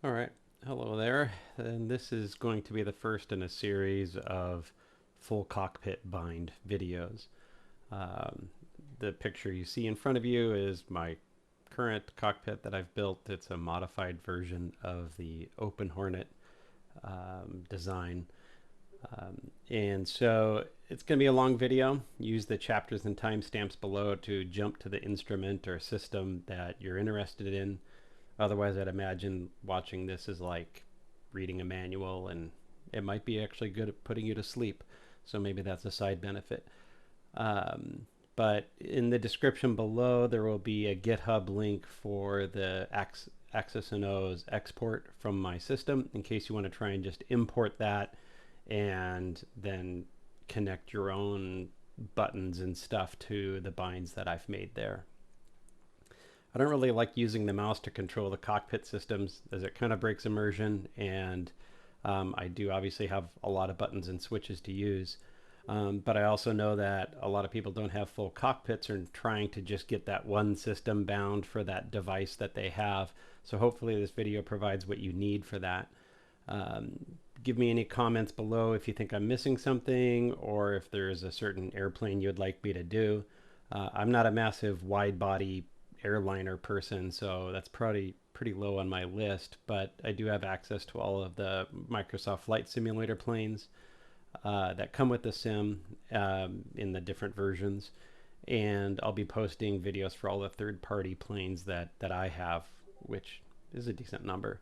All right, hello there. And this is going to be the first in a series of full cockpit bind videos. Um, the picture you see in front of you is my current cockpit that I've built. It's a modified version of the Open Hornet design. And so it's going to be a long video. Use the chapters and timestamps below to jump to the instrument or system that you're interested in. Otherwise, I'd imagine watching this is like reading a manual, and it might be actually good at putting you to sleep. So maybe that's a side benefit. Um, but in the description below, there will be a GitHub link for the Axis and O's export from my system in case you want to try and just import that and then connect your own buttons and stuff to the binds that I've made there. I don't really like using the mouse to control the cockpit systems as it kind of breaks immersion, and I do obviously have a lot of buttons and switches to use. But I also know that a lot of people don't have full cockpits or trying to just get that one system bound for that device that they have. So hopefully this video provides what you need for that. Give me any comments below if you think I'm missing something or if there's a certain airplane you'd like me to do. I'm not a massive wide body airliner person, so that's probably pretty low on my list, but I do have access to all of the Microsoft Flight Simulator planes that come with the sim in the different versions, and I'll be posting videos for all the third-party planes that I have, which is a decent number.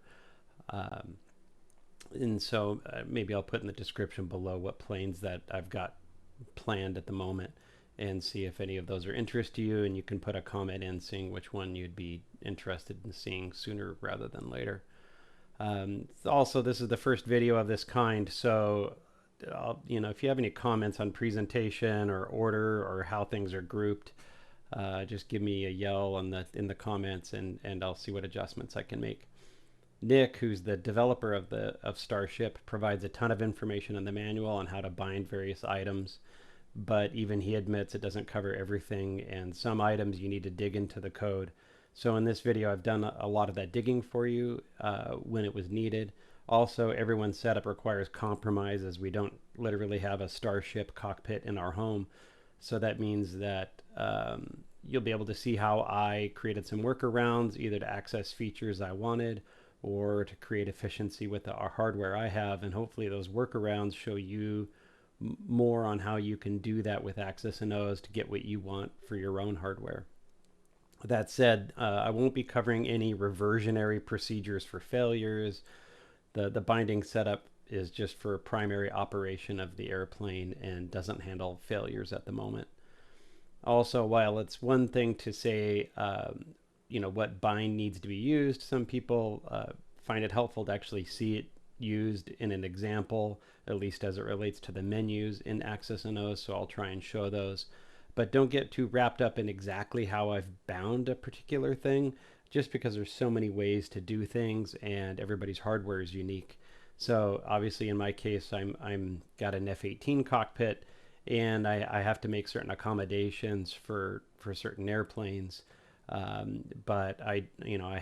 And so maybe I'll put in the description below what planes that I've got planned at the moment and see if any of those are interest to you, and you can put a comment in saying which one you'd be interested in seeing sooner rather than later. Also, this is the first video of this kind, so if you have any comments on presentation or order or how things are grouped, just give me a yell in the comments, and I'll see what adjustments I can make. Nick, who's the developer of Starship, provides a ton of information in the manual on how to bind various items, but even he admits it doesn't cover everything, and some items you need to dig into the code. So in this video, I've done a lot of that digging for you when it was needed. Also, everyone's setup requires compromise, as we don't literally have a Starship cockpit in our home. So that means that you'll be able to see how I created some workarounds, either to access features I wanted or to create efficiency with our hardware I have. And hopefully those workarounds show you more on how you can do that with Axis and O's to get what you want for your own hardware. That said, I won't be covering any reversionary procedures for failures. The binding setup is just for primary operation of the airplane and doesn't handle failures at the moment. Also, while it's one thing to say, what bind needs to be used, some people find it helpful to actually see it used in an example, at least as it relates to the menus in Axis and O's, so I'll try and show those. But don't get too wrapped up in exactly how I've bound a particular thing, just because there's so many ways to do things and everybody's hardware is unique. So obviously in my case, I'm got an F-18 cockpit, and I have to make certain accommodations for certain airplanes. But I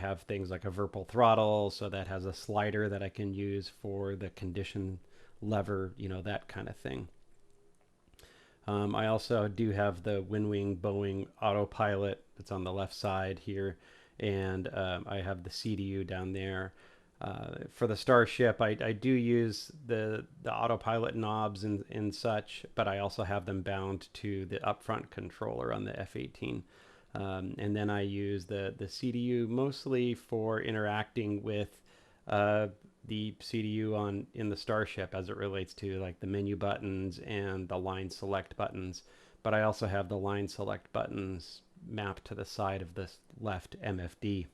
have things like a Virpil throttle, so that has a slider that I can use for the condition lever, that kind of thing. I also do have the Winwing Boeing Autopilot that's on the left side here, and I have the CDU down there. For the Starship, I do use the autopilot knobs and such, but I also have them bound to the upfront controller on the F-18. And then I use the CDU mostly for interacting with the CDU in the Starship as it relates to like the menu buttons and the line select buttons. But I also have the line select buttons mapped to the side of this left MFD.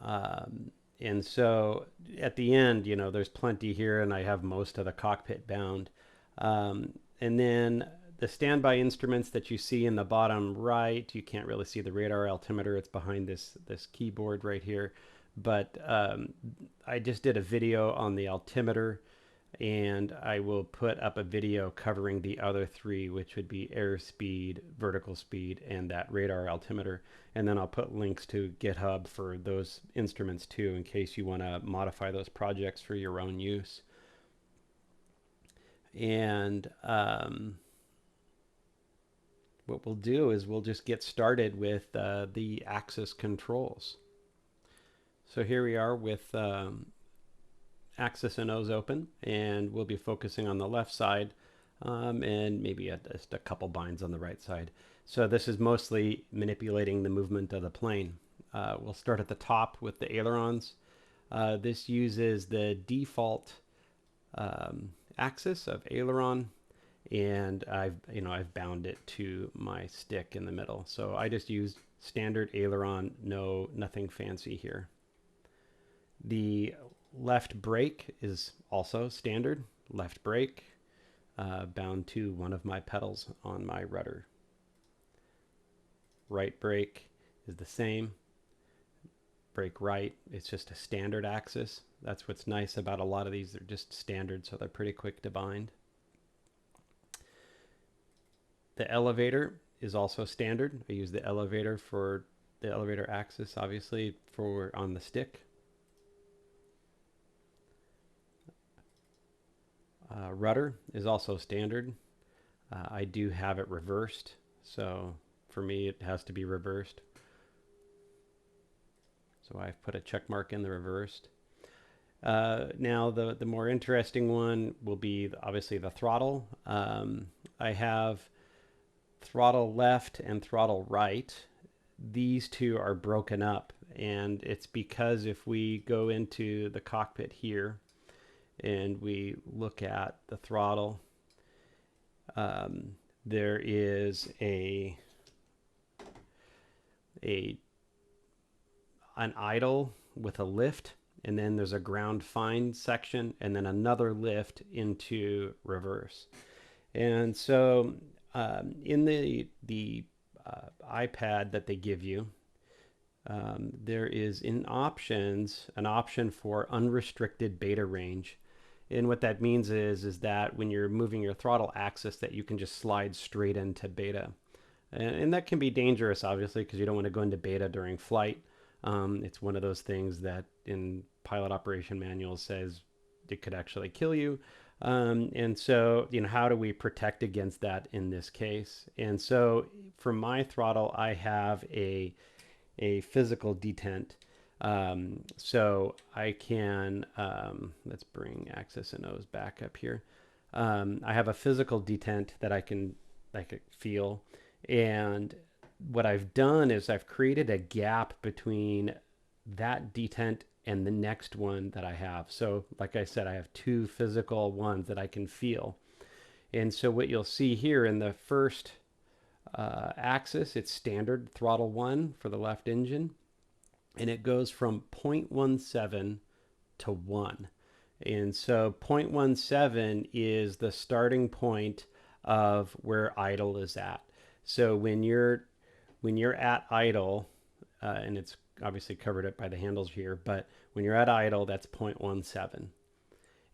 And so at the end, there's plenty here, and I have most of the cockpit bound. And then the standby instruments that you see in the bottom right, you can't really see the radar altimeter. It's behind this keyboard right here. But I just did a video on the altimeter, and I will put up a video covering the other three, which would be airspeed, vertical speed, and that radar altimeter. And then I'll put links to GitHub for those instruments too, in case you want to modify those projects for your own use. And what we'll do is we'll just get started with the axis controls. So here we are with axis and nose open, and we'll be focusing on the left side and maybe just a couple binds on the right side. So this is mostly manipulating the movement of the plane. We'll start at the top with the ailerons. This uses the default axis of aileron, and I've bound it to my stick in the middle. So I just used standard aileron, nothing fancy here. The left brake is also standard left brake, bound to one of my pedals on my rudder. Right brake is the same. Brake right, it's just a standard axis. That's what's nice about a lot of these. They're just standard, so they're pretty quick to bind. The elevator is also standard. I use the elevator for the elevator axis, obviously, for on the stick. Rudder is also standard. I do have it reversed, so for me it has to be reversed. So I've put a check mark in the reversed. Now the more interesting one will be obviously the throttle. I have throttle left and throttle right. These two are broken up, and it's because if we go into the cockpit here and we look at the throttle, there is an idle with a lift, and then there's a ground fine section, and then another lift into reverse. And so in the iPad that they give you, there is in options an option for unrestricted beta range. And what that means is that when you're moving your throttle axis, that you can just slide straight into beta. And that can be dangerous, obviously, because you don't want to go into beta during flight. It's one of those things that in pilot operation manuals says it could actually kill you. And so, how do we protect against that in this case? And so for my throttle, I have a physical detent. So I can, let's bring axis and nose back up here. I have a physical detent that I can feel. And what I've done is I've created a gap between that detent and the next one that I have. So like I said, I have two physical ones that I can feel. And so what you'll see here in the first axis, it's standard throttle 1 for the left engine. And it goes from 0.17 to 1. And so 0.17 is the starting point of where idle is at. So when you're at idle, and it's obviously covered up by the handles here, but when you're at idle, that's 0.17.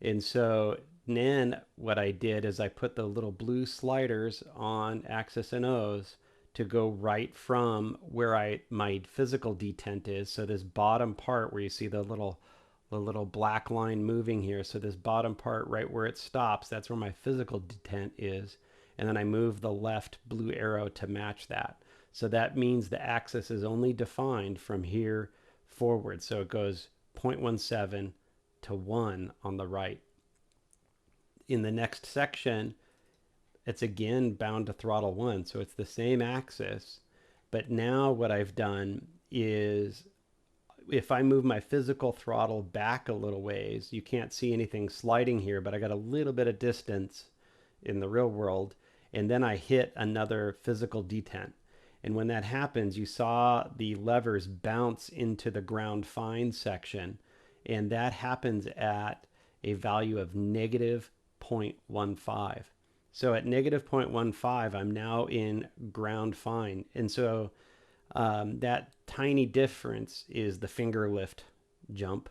And so then what I did is I put the little blue sliders on axis and O's to go right from where my physical detent is. So this bottom part where you see the little black line moving here. So this bottom part right where it stops, that's where my physical detent is. And then I move the left blue arrow to match that. So that means the axis is only defined from here forward. So it goes 0.17 to 1 on the right. In the next section, it's again bound to throttle 1. So it's the same axis. But now what I've done is if I move my physical throttle back a little ways, you can't see anything sliding here, but I got a little bit of distance in the real world. And then I hit another physical detent. And when that happens, you saw the levers bounce into the ground fine section. And that happens at a value of negative 0.15. So at negative 0.15, I'm now in ground fine. And so that tiny difference is the finger lift jump.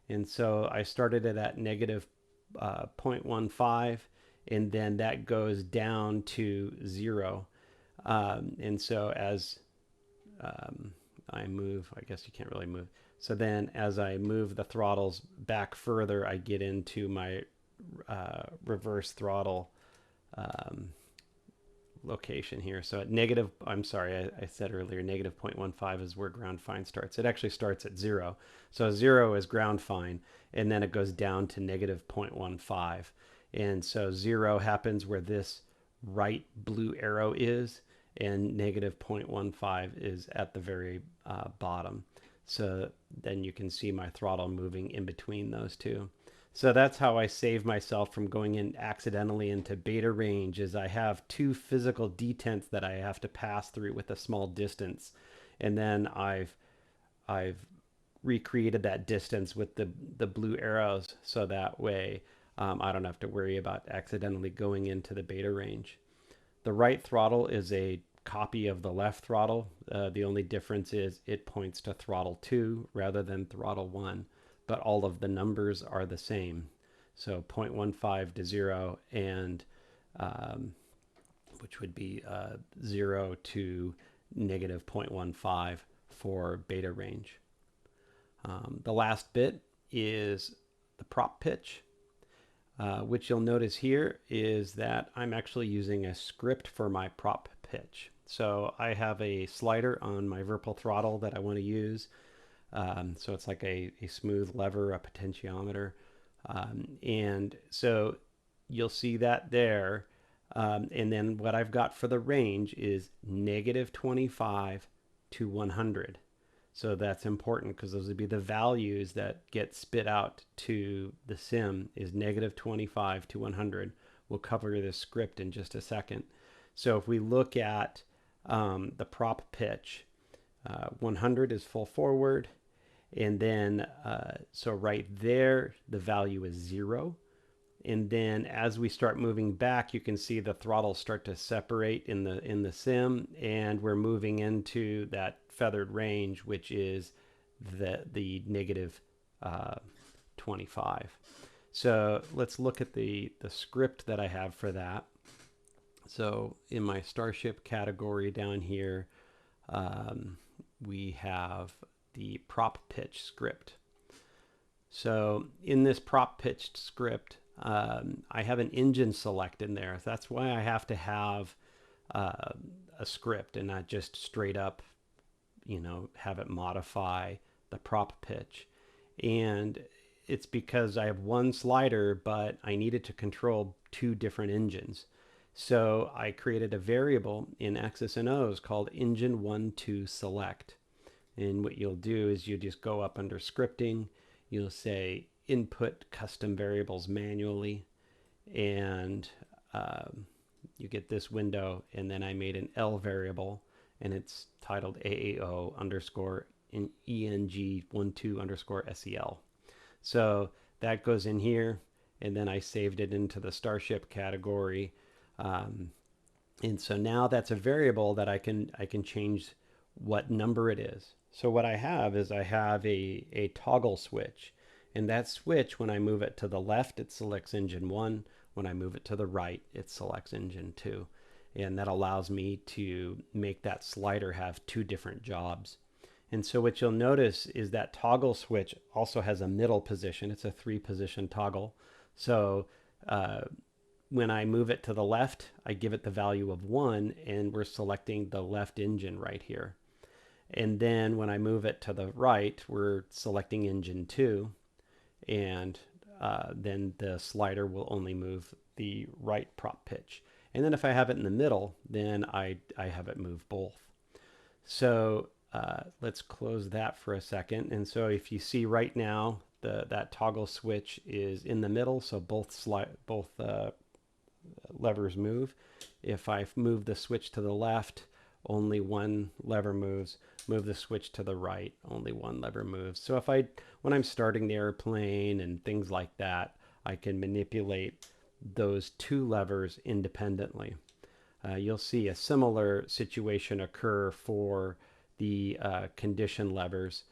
And so I started it at negative 0.15, and then that goes down to 0. And so as I move, I guess you can't really move. So then as I move the throttles back further, I get into my reverse throttle location here. So at negative, I'm sorry, I said earlier, negative 0.15 is where ground fine starts. It actually starts at 0. So 0 is ground fine, and then it goes down to negative 0.15. And so 0 happens where this right blue arrow is, and negative 0.15 is at the very bottom. So then you can see my throttle moving in between those two. So that's how I save myself from going in accidentally into beta range, is I have two physical detents that I have to pass through with a small distance. And then I've recreated that distance with the blue arrows, so that way I don't have to worry about accidentally going into the beta range. The right throttle is a copy of the left throttle. The only difference is it points to throttle 2 rather than throttle 1, but all of the numbers are the same. So 0.15 to 0, and which would be 0 to negative 0.15 for beta range. The last bit is the prop pitch. Which you'll notice here is that I'm actually using a script for my prop pitch. So I have a slider on my Virpil throttle that I want to use. So it's like a smooth lever, a potentiometer. And so you'll see that there. And then what I've got for the range is negative 25 to 100. So that's important because those would be the values that get spit out to the sim, is negative 25 to 100. We'll cover this script in just a second. So if we look at the prop pitch, 100 is full forward. And then, so right there, the value is 0. And then as we start moving back, you can see the throttles start to separate in the sim, and we're moving into that feathered range, which is the negative 25. So let's look at the script that I have for that. So in my Starship category down here, we have the prop pitch script. So in this prop pitched script, I have an engine select in there. That's why I have to have a script and not just straight up, have it modify the prop pitch. And it's because I have one slider, but I needed to control two different engines. So I created a variable in X's and O's called engine12select. And what you'll do is you just go up under scripting, you'll say input custom variables manually, and you get this window. And then I made an L variable, and it's titled AAO underscore ENG12 underscore SEL. So that goes in here, and then I saved it into the Starship category. And so now that's a variable that I can change what number it is. So what I have is I have a toggle switch, and that switch, when I move it to the left, it selects engine 1. When I move it to the right, it selects engine 2. And that allows me to make that slider have two different jobs. And so what you'll notice is that toggle switch also has a middle position. It's a 3-position toggle. So when I move it to the left, I give it the value of 1, and we're selecting the left engine right here. And then when I move it to the right, we're selecting engine 2, and then the slider will only move the right prop pitch. And then if I have it in the middle, then I have it move both. So let's close that for a second. And so if you see right now, that toggle switch is in the middle, so both levers move. If I move the switch to the left, only one lever moves. Move the switch to the right, only one lever moves. So when I'm starting the airplane and things like that, I can manipulate those two levers independently. You'll see a similar situation occur for the condition levers,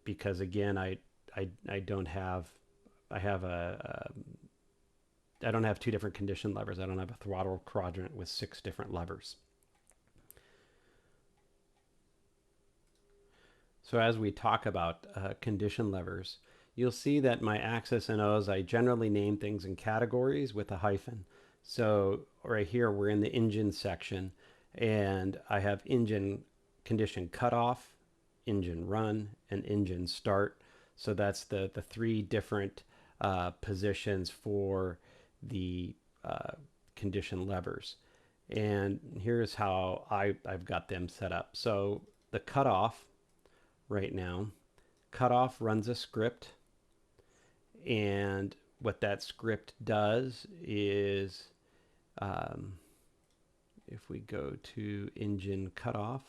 because again, I don't have I don't have two different condition levers. I don't have a throttle quadrant with 6 different levers. So as we talk about condition levers, you'll see that my axis and O's, I generally name things in categories with a hyphen. So right here, we're in the engine section, and I have engine condition cutoff, engine run, and engine start. So that's the 3 different positions for the condition levers. And here's how I've got them set up. So the cutoff right now, cutoff runs a script, and what that script does is, if we go to engine cutoff,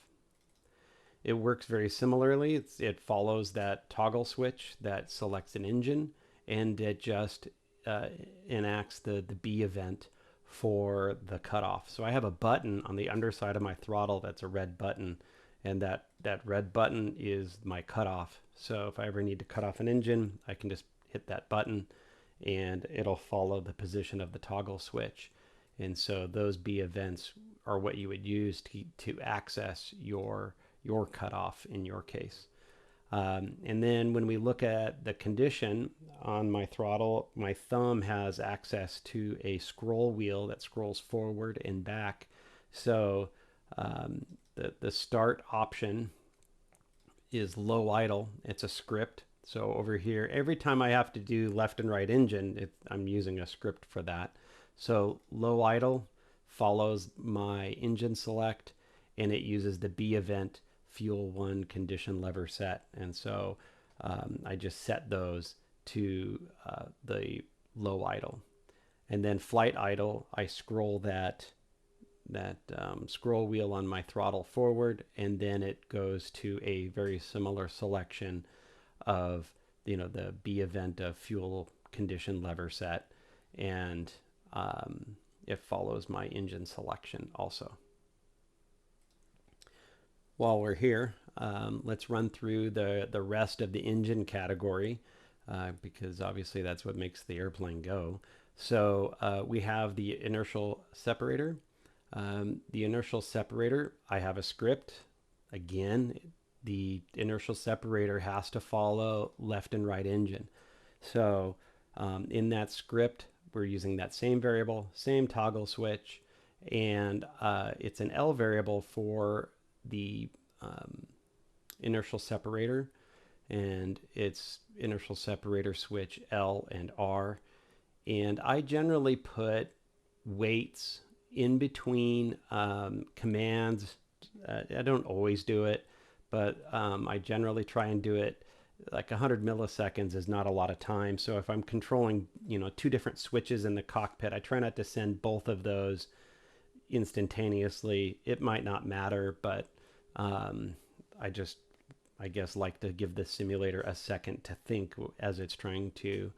it works very similarly. It follows that toggle switch that selects an engine, and it just enacts the B event for the cutoff. So I have a button on the underside of my throttle that's a red button, and that red button is my cutoff. So if I ever need to cut off an engine, I can just hit that button and it'll follow the position of the toggle switch. And so those B events are what you would use to access your cutoff in your case. And then when we look at the condition on my throttle, my thumb has access to a scroll wheel that scrolls forward and back. So the start option is low idle. It's a script. So over here, every time I have to do left and right engine, I'm using a script for that. So low idle follows my engine select, and it uses the B event fuel 1 condition lever set. And so I just set those to the low idle. And then flight idle, I scroll that scroll wheel on my throttle forward, and then it goes to a very similar selection of the B event of fuel condition lever set, and it follows my engine selection also. While we're here, let's run through the rest of the engine category, because obviously that's what makes the airplane go. So we have the inertial separator. The inertial separator, I have a script. Again, the inertial separator has to follow left and right engine. So in that script, we're using that same variable, same toggle switch, and it's an L variable for the inertial separator, and it's inertial separator switch L and R. And I generally put weights in between commands. I don't always do it, but I generally try and do it. Like 100 milliseconds is not a lot of time. So if I'm controlling, 2 different switches in the cockpit, I try not to send both of those instantaneously. It might not matter, but I guess like to give the simulator a second to think as it's trying to,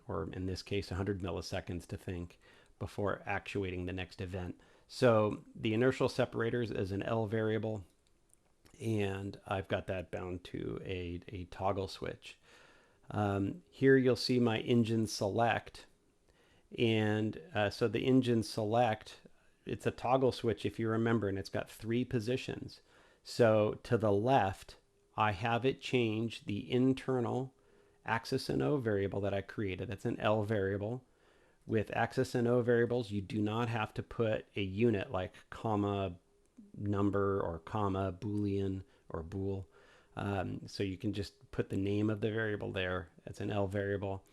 or in this case, 100 milliseconds to think before actuating the next event. So the inertial separators is an L variable, and I've got that bound to a toggle switch. Here you'll see my engine select, and so the engine select, it's a toggle switch if you remember, and it's got 3 positions. So to the left, I have it change the internal axis and O variable that I created. That's an L variable. With axis and O variables, you do not have to put a unit like comma number or comma boolean or bool. So you can just put the name of the variable there. It's an L variable,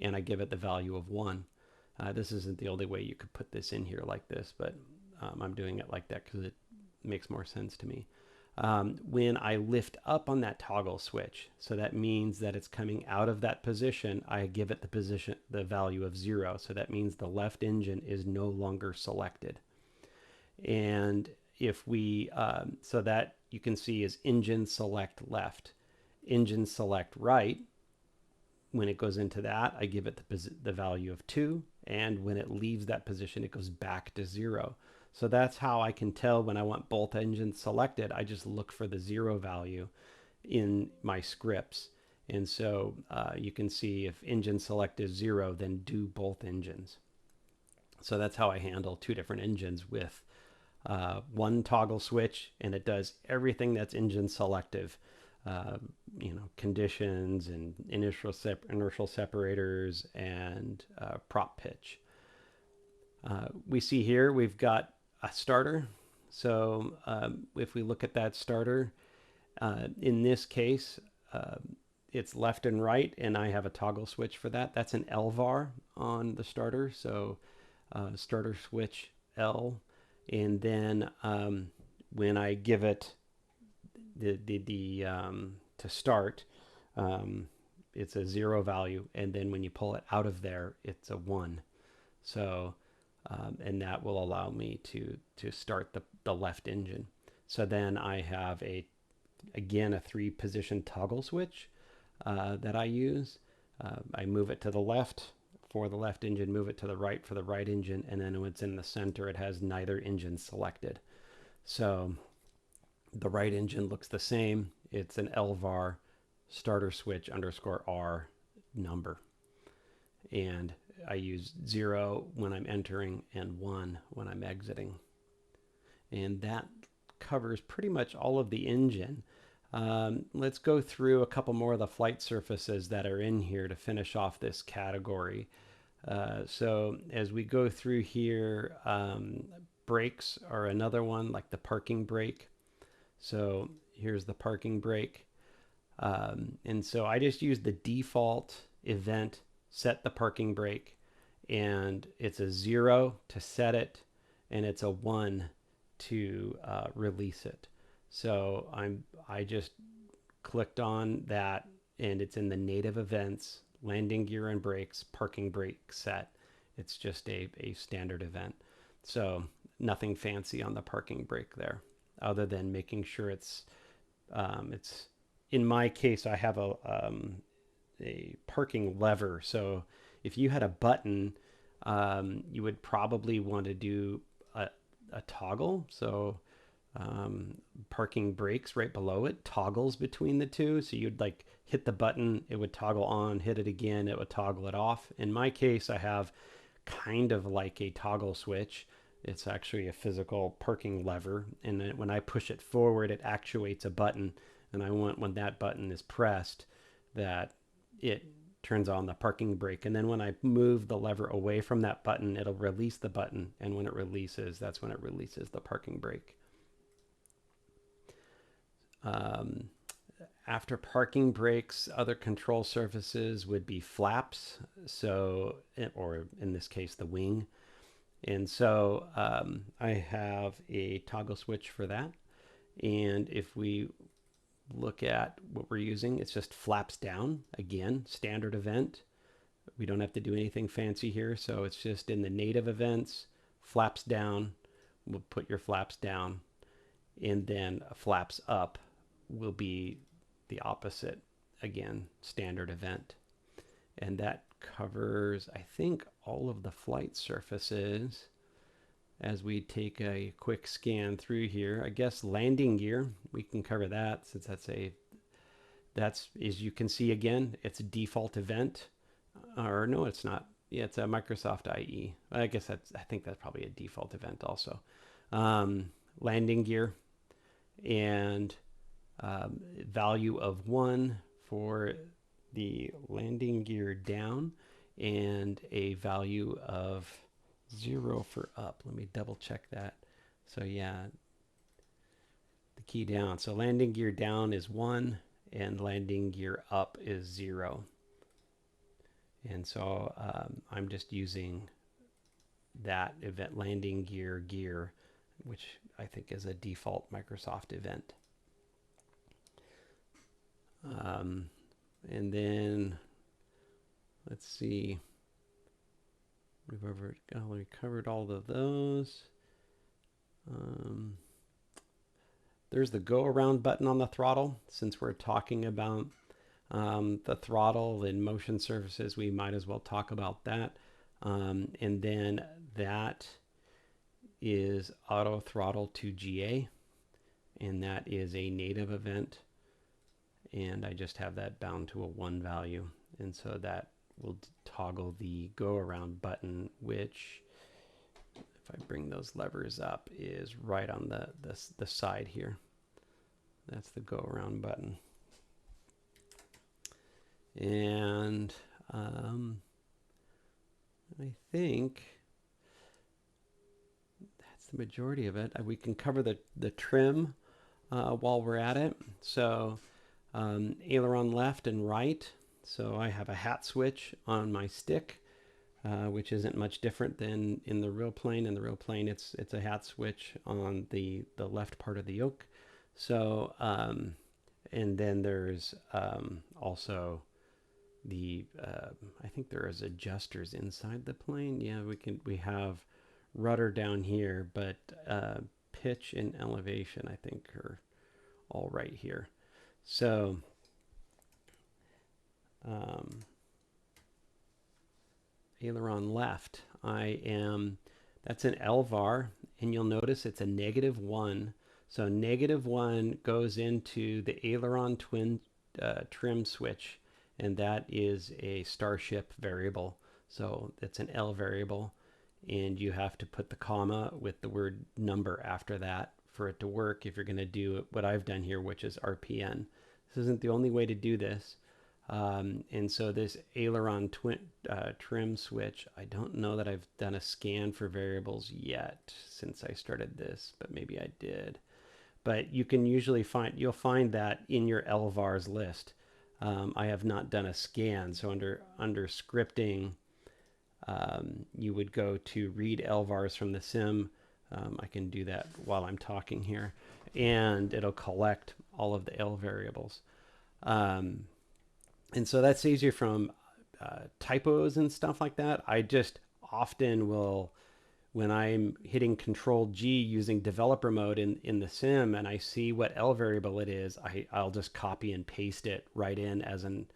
and I give it the value of 1. This isn't the only way you could put this in here like this, but I'm doing it like that because it makes more sense to me. When I lift up on that toggle switch, so that means that it's coming out of that position, I give it the value of 0. So that means the left engine is no longer selected. And if we, so that you can see is engine select left, engine select right. When it goes into that, I give it the value of 2. And when it leaves that position, it goes back to 0. So that's how I can tell when I want both engines selected. I just look for the 0 value in my scripts. And so you can see if engine select is 0, then do both engines. So that's how I handle two different engines with one toggle switch, and it does everything that's engine selective. Conditions and inertial separators and prop pitch. We see here we've got a starter. So if we look at that starter, in this case, it's left and right, and I have a toggle switch for that. That's an LVAR on the starter. So starter switch L. And then when I give it to start, it's a 0 value, and then when you pull it out of there, it's a 1. So and that will allow me to start the left engine. So then I have again a 3-position toggle switch that I use. I move it to the left for the left engine, move it to the right for the right engine, and then when it's in the center, it has neither engine selected. So the right engine looks the same. It's an LVAR starter switch _R number. And I use 0 when I'm entering and 1 when I'm exiting. And that covers pretty much all of the engine. Let's go through a couple more of the flight surfaces that are in here to finish off this category. So as we go through here, brakes are another one, like the parking brake. So here's the parking brake. And so I just use the default event, set the parking brake, and it's a 0 to set it, and it's a 1 to release it. So I just clicked on that, and it's in the native events, landing gear and brakes, parking brake set. It's just a standard event. So nothing fancy on the parking brake there, other than making sure it's in my case, I have a parking lever. So if you had a button, you would probably want to do a toggle. So parking brakes right below it toggles between the two. So you'd like hit the button, it would toggle on, hit it again, it would toggle it off. In my case, I have kind of like a toggle switch. It's actually a physical parking lever. And then when I push it forward, it actuates a button. And I want, when that button is pressed, that it turns on the parking brake. And then when I move the lever away from that button, it'll release the button. And when it releases, that's when it releases the parking brake. After parking brakes, other control surfaces would be flaps. So, or in this case, the wing. And so I have a toggle switch for that. And if we look at what we're using, it's just flaps down. Again, standard event. We don't have to do anything fancy here. So it's just in the native events, flaps down. We'll put your flaps down. And then flaps up will be the opposite. Again, standard event. And that covers, I think, all of the flight surfaces. As we take a quick scan through here, I guess landing gear, we can cover that since that's as you can see again, it's a default event. Or no, it's not. Yeah, it's a Microsoft IE. I guess I think that's probably a default event also. Landing gear and value of 1 for the landing gear down, and a value of 0 for up. Let me double check that. So yeah, the key down. So landing gear down is 1 and landing gear up is 0. And so I'm just using that event, landing gear, which I think is a default Microsoft event. And then let's see. We covered all of those. There's the go around button on the throttle. Since we're talking about the throttle and motion surfaces, we might as well talk about that. And then that is auto throttle to GA, and that is a native event. and I just have that bound to a 1 value. And so that will toggle the go around button, which, if I bring those levers up, is right on the side here. That's the go around button. And I think that's the majority of it. We can cover the trim while we're at it. So aileron left and right. So I have a hat switch on my stick, which isn't much different than in the real plane. In the real plane, it's a hat switch on the left part of the yoke. So and then there's also the I think there is adjusters inside the plane. Yeah, we have rudder down here, but pitch and elevation I think are all right here. So aileron left, that's an LVAR, and you'll notice it's a -1. So -1 goes into the aileron twin trim switch, and that is a Starship variable. So it's an L variable, and you have to put the comma with the word number after that for it to work if you're going to do what I've done here, which is RPN. This isn't the only way to do this. And so this aileron trim switch, I don't know that I've done a scan for variables yet since I started this, but maybe I did. But you can usually you'll find that in your LVARs list. I have not done a scan, so under scripting, you would go to read LVARs from the sim. I can do that while I'm talking here, and it'll collect all of the L variables. And so that saves you from typos and stuff like that. I just often will, when I'm hitting Control G using developer mode in the sim and I see what L variable it is, I'll just copy and paste it right in as an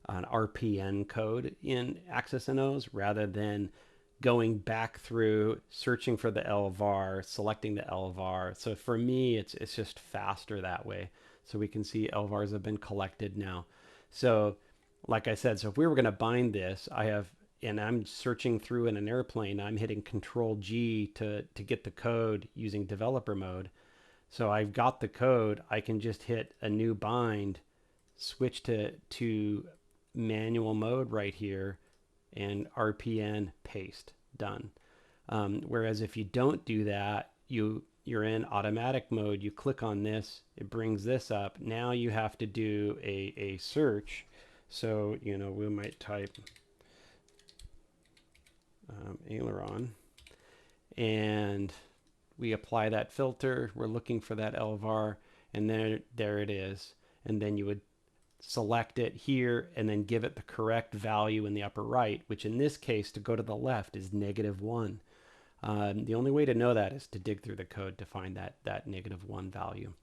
RPN code in Access NOs rather than going back through, searching for the LVAR, selecting the LVAR. So for me, it's just faster that way. So we can see LVARs have been collected now. So like I said, so if we were going to bind this, and I'm searching through in an airplane, I'm hitting Control G to get the code using developer mode. So I've got the code. I can just hit a new bind, switch to manual mode right here, and RPN paste, done. Whereas if you don't do that, you're in automatic mode. You click on this, it brings this up. Now you have to do a search. So, we might type aileron, and we apply that filter. We're looking for that LVAR, and there it is. And then you would select it here and then give it the correct value in the upper right, which in this case, to go to the left, is -1. The only way to know that is to dig through the code to find that -1 value.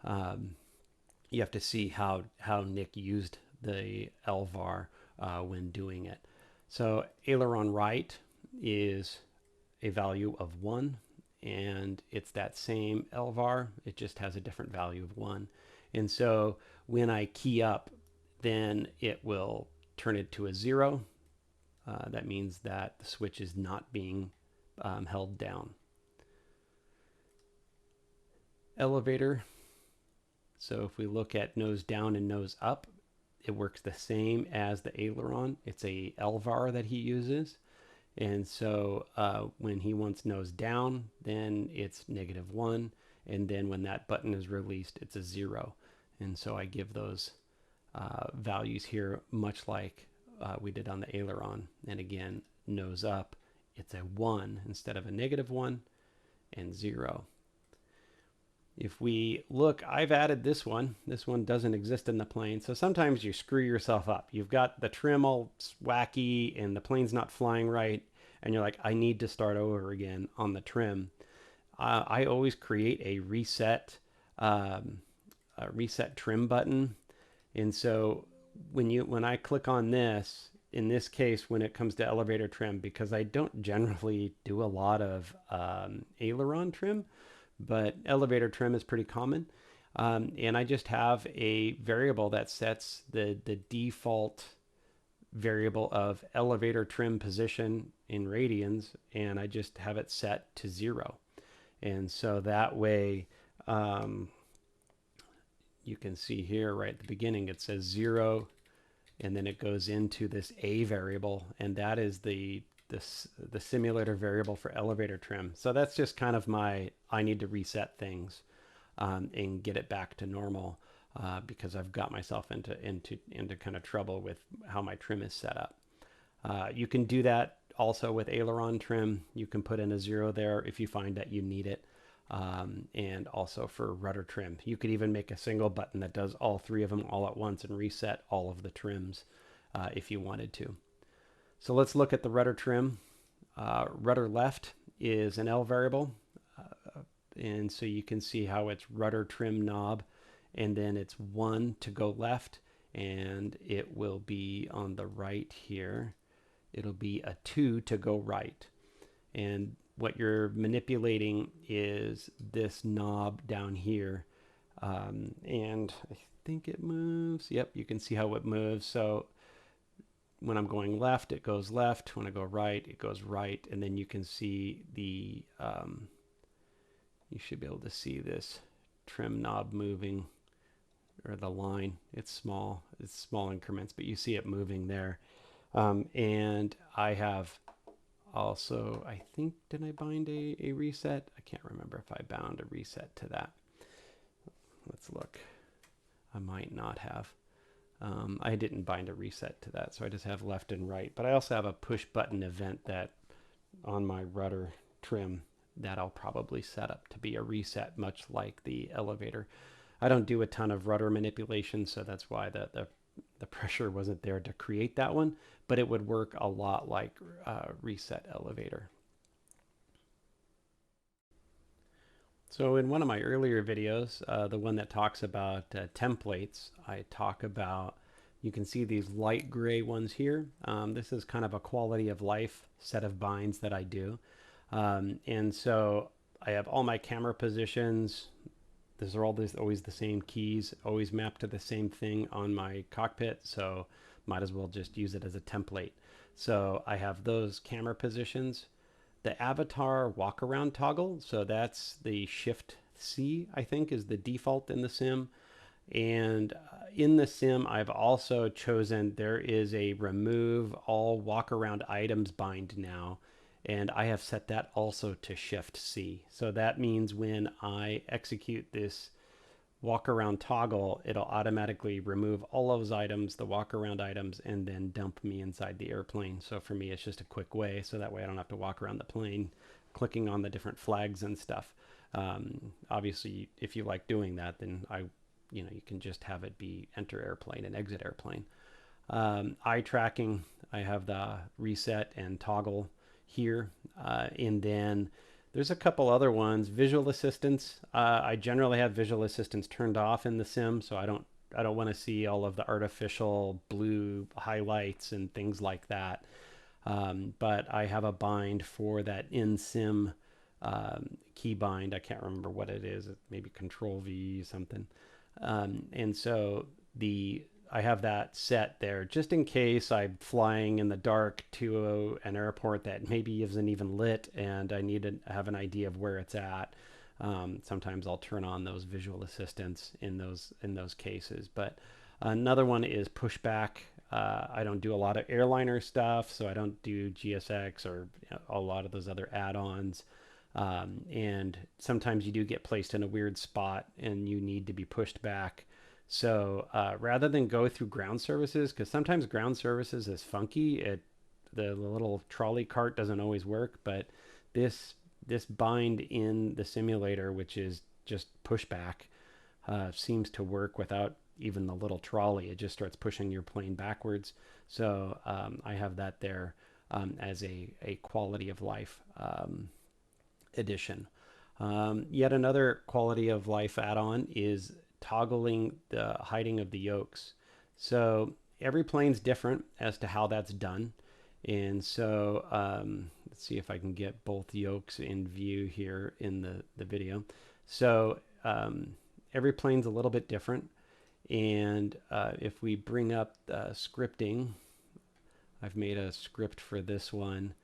You have to see how Nick used the LVAR when doing it. So aileron right is a value of 1, and it's that same LVAR. It just has a different value of 1. And so when I key up, then it will turn it to a 0. That means that the switch is not being held down. Elevator. So if we look at nose down and nose up, it works the same as the aileron. It's a LVAR that he uses. And so when he wants nose down, then it's -1. And then when that button is released, it's a 0. And so I give those values here, much like we did on the aileron. And again, nose up, it's a 1 instead of a -1, and 0. If we look, I've added this one. This one doesn't exist in the plane. So sometimes you screw yourself up. You've got the trim all wacky and the plane's not flying right. And you're like, I need to start over again on the trim. I always create a reset trim button. And so when I click on this, in this case, when it comes to elevator trim, because I don't generally do a lot of aileron trim, but elevator trim is pretty common. And I just have a variable that sets the default variable of elevator trim position in radians, and I just have it set to 0. And so that way, you can see here right at the beginning, it says 0, and then it goes into this A variable, and that is the simulator variable for elevator trim. So that's just kind of my, I need to reset things and get it back to normal because I've got myself into kind of trouble with how my trim is set up. You can do that also with aileron trim. You can put in a 0 there if you find that you need it. And also for rudder trim. You could even make a single button that does all 3 of them all at once and reset all of the trims if you wanted to. So let's look at the rudder trim. Rudder left is an L variable. And so you can see how it's rudder trim knob, and then it's 1 to go left, and it will be on the right here. It'll be a 2 to go right. And what you're manipulating is this knob down here. And I think it moves. Yep, you can see how it moves. So when I'm going left, it goes left. When I go right, it goes right. And then you can see the, you should be able to see this trim knob moving, or the line. It's small increments, but you see it moving there. And I have also, I think, did I bind a reset? I can't remember if I bound a reset to that. Let's look. I might not have. I didn't bind a reset to that, so I just have left and right. But I also have a push button event that on my rudder trim that I'll probably set up to be a reset, much like the elevator. I don't do a ton of rudder manipulation, so that's why the pressure wasn't there to create that one, but it would work a lot like reset elevator. So in one of my earlier videos, the one that talks about templates, I talk about, you can see these light gray ones here. This is kind of a quality of life set of binds that I do. And so I have all my camera positions. These are always the same keys, always mapped to the same thing on my cockpit, so might as well just use it as a template. So I have those camera positions. The avatar walk around toggle, so that's the Shift C, I think, is the default in the sim. And in the sim, I've also chosen, there is a remove all walk around items bind now. And I have set that also to Shift C. So that means when I execute this walk around toggle, it'll automatically remove all of those items, the walk around items, and then dump me inside the airplane. So for me, it's just a quick way. So that way I don't have to walk around the plane clicking on the different flags and stuff. Obviously, if you like doing that, then you can just have it be enter airplane and exit airplane. Eye tracking, I have the reset and toggle here, and then there's a couple other ones. Visual assistance, I generally have visual assistance turned off in the sim, so I don't want to see all of the artificial blue highlights and things like that. But I have a bind for that in sim key bind. I can't remember what it is. Maybe Control V something. And so I have that set there just in case I'm flying in the dark to an airport that maybe isn't even lit and I need to have an idea of where it's at. Sometimes I'll turn on those visual assistants in those cases. But another one is pushback. I don't do a lot of airliner stuff, so I don't do GSX or a lot of those other add-ons. And sometimes you do get placed in a weird spot and you need to be pushed back. So rather than go through ground services, because sometimes ground services is funky, the little trolley cart doesn't always work, but this bind in the simulator, which is just pushback, seems to work without even the little trolley. It just starts pushing your plane backwards. So I have that there as a quality of life addition. Yet another quality of life add-on is toggling the hiding of the yokes. So every plane's different as to how that's done. And so let's see if I can get both yokes in view here in the video. So every plane's a little bit different. And if we bring up scripting, I've made a script for this one.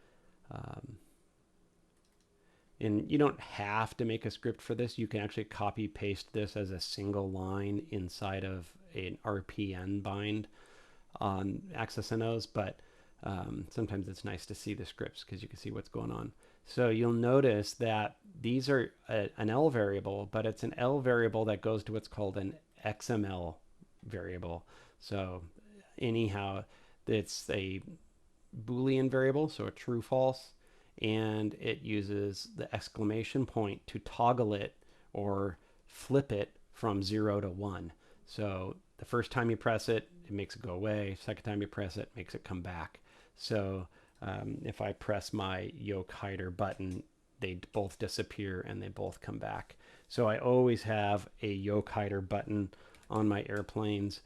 And you don't have to make a script for this. You can actually copy paste this as a single line inside of an RPN bind on Access NOs, but sometimes it's nice to see the scripts because you can see what's going on. So you'll notice that these are an L variable, but it's an L variable that goes to what's called an XML variable. So anyhow, it's a Boolean variable, so a true false, and it uses the exclamation point to toggle it or flip it from 0 to 1. So the first time you press it, it makes it go away. Second time you press it, makes it come back. So if I press my yoke hider button, they both disappear and they both come back. So I always have a yoke hider button on my airplanes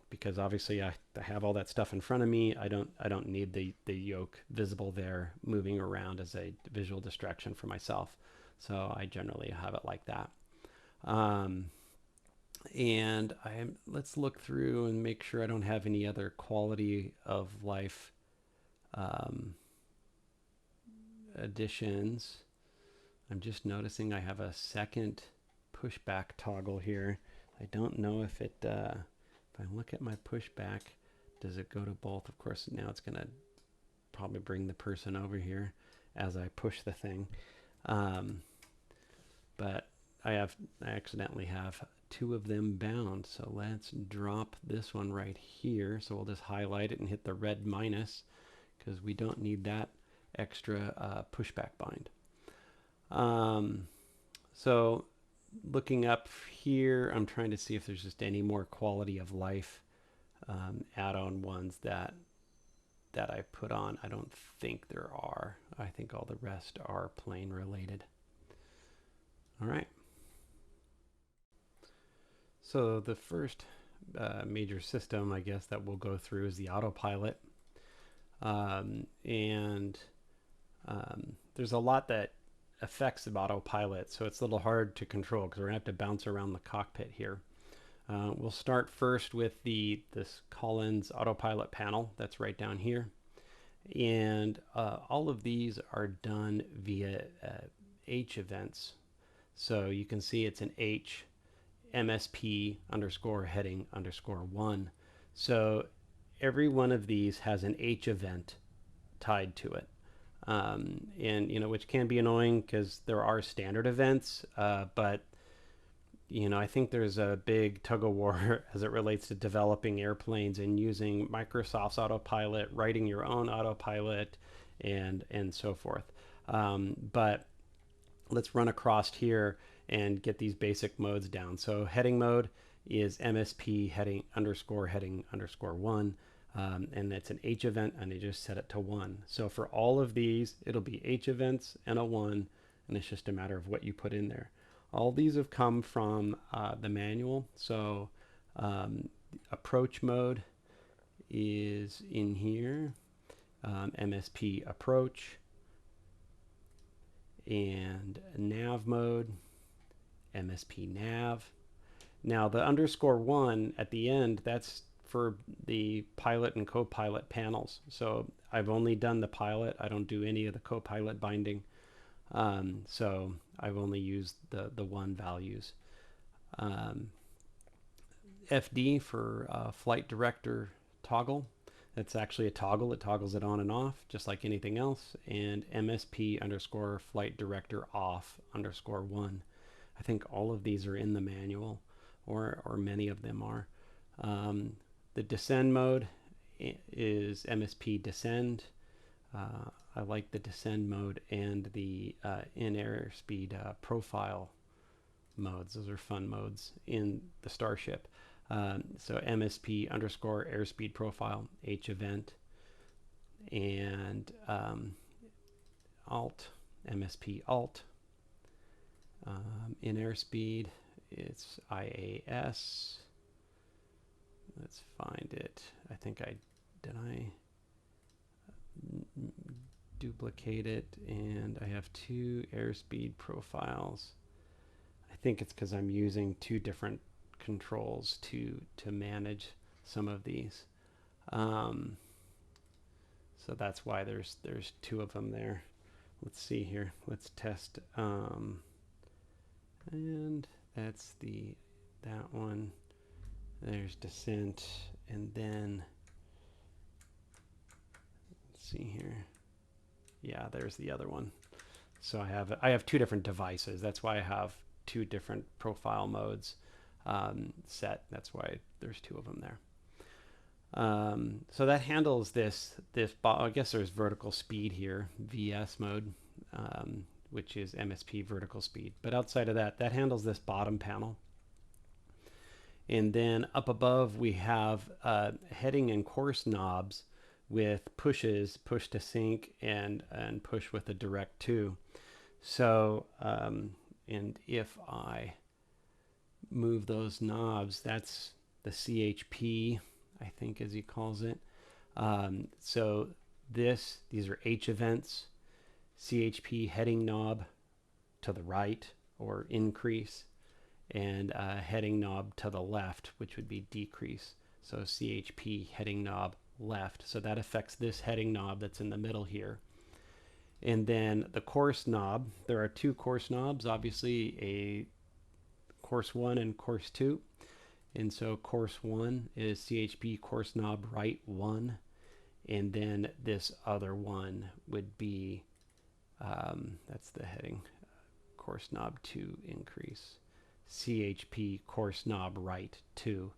because obviously I have all that stuff in front of me. I don't need the yoke visible there moving around as a visual distraction for myself. So I generally have it like that. And let's look through and make sure I don't have any other quality of life additions. I'm just noticing I have a second pushback toggle here. I don't know if it, if I look at my pushback, does it go to both? Of course, now it's going to probably bring the person over here as I push the thing. But I accidentally have two of them bound. So let's drop this one right here. So we'll just highlight it and hit the red minus because we don't need that extra pushback bind. So looking up here, I'm trying to see if there's just any more quality of life add-on ones that I put on. I don't think there are. I think all the rest are plane related. All right. So the first major system, I guess, that we'll go through is the Autopilot. There's a lot that affects the Autopilot, so it's a little hard to control because we're going to have to bounce around the cockpit here. We'll start first with this Collins Autopilot panel that's right down here. And all of these are done via H events. So you can see it's an H MSP underscore heading underscore 1. So every one of these has an H event tied to it. And, you know, which can be annoying because there are standard events, but, you know, I think there's a big tug of war as it relates to developing airplanes and using Microsoft's Autopilot, writing your own Autopilot, and so forth. But let's run across here and get these basic modes down. So heading mode is MSP heading underscore 1. And it's an H event, and I just set it to 1. So for all of these, it'll be H events and a 1, and it's just a matter of what you put in there. All these have come from the manual. So approach mode is in here, MSP approach, and nav mode, MSP nav. Now the underscore 1 at the end, that's for the pilot and co-pilot panels. So I've only done the pilot. I don't do any of the co-pilot binding. So I've only used the 1 values. FD for flight director toggle. That's actually a toggle. It toggles it on and off just like anything else. And MSP underscore flight director off underscore 1. I think all of these are in the manual, or many of them are. The descend mode is MSP descend. I like the descend mode and the in airspeed profile modes. Those are fun modes in the Starship. So MSP underscore airspeed profile, H event, and alt, MSP alt. In airspeed, it's IAS. Let's find it. I think I duplicate it, and I have 2 airspeed profiles. I think it's because I'm using two different controls to manage some of these. So that's why there's two of them there. Let's see here. Let's test. And that's that one. There's descent, and then let's see here. Yeah, there's the other one. So I have two different devices. That's why I have two different profile modes set. That's why there's two of them there. So that handles this. I guess there's vertical speed here, VS mode, which is MSP vertical speed. But outside of that, that handles this bottom panel. And then up above, we have heading and course knobs with pushes, push to sync and push with a direct to. So, and if I move those knobs, that's the CHP, I think as he calls it. So these are H events, CHP heading knob to the right or increase, and heading knob to the left, which would be decrease. So CHP heading knob left. So that affects this heading knob that's in the middle here. And then the course knob, there are two course knobs, obviously a course 1 and course 2. And so course 1 is CHP course knob right 1. And then this other one would be, that's the heading, course knob 2 increase. CHP course knob right 2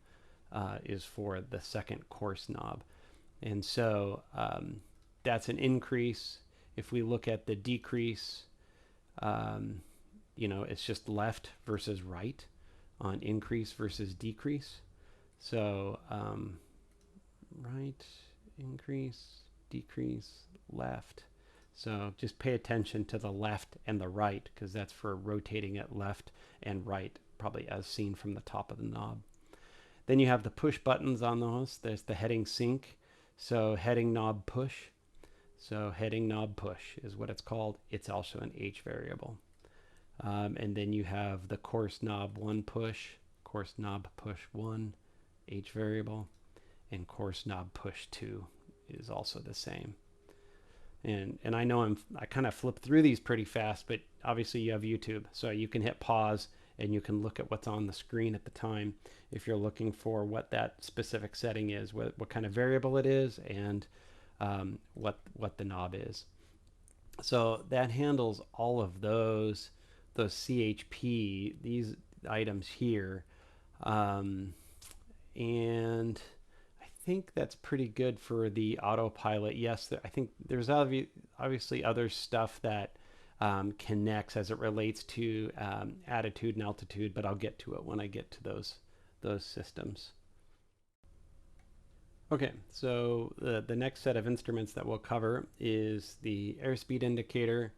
is for the second course knob. And so that's an increase. If we look at the decrease, it's just left versus right on increase versus decrease. So right, increase, decrease, left. So just pay attention to the left and the right, because that's for rotating it left and right, probably as seen from the top of the knob. Then you have the push buttons on those. There's the heading sync. So heading knob push. So heading knob push is what it's called. It's also an H variable. And then you have the course knob 1 push, course knob push 1, H variable, and course knob push 2 is also the same. And I know I kind of flip through these pretty fast, but obviously you have YouTube, so you can hit pause and you can look at what's on the screen at the time if you're looking for what that specific setting is, what kind of variable it is, and what the knob is. So that handles all of those CHP, these items here, and I think that's pretty good for the autopilot. Yes, I think there's obviously other stuff that connects as it relates to attitude and altitude, but I'll get to it when I get to those systems. Okay, so the next set of instruments that we'll cover is the airspeed indicator,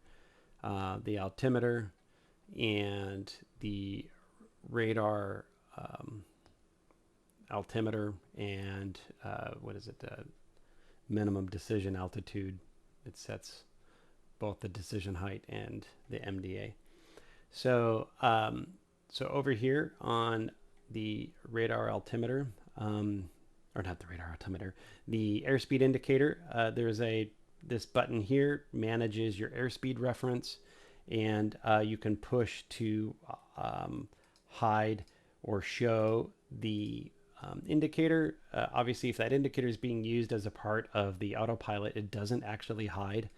the altimeter, and the radar altimeter, and minimum decision altitude. It sets both the decision height and the MDA. So so over here on the radar altimeter, or not the radar altimeter, the airspeed indicator, there's this button here manages your airspeed reference, and you can push to hide or show the indicator. Obviously, if that indicator is being used as a part of the autopilot, it doesn't actually hide,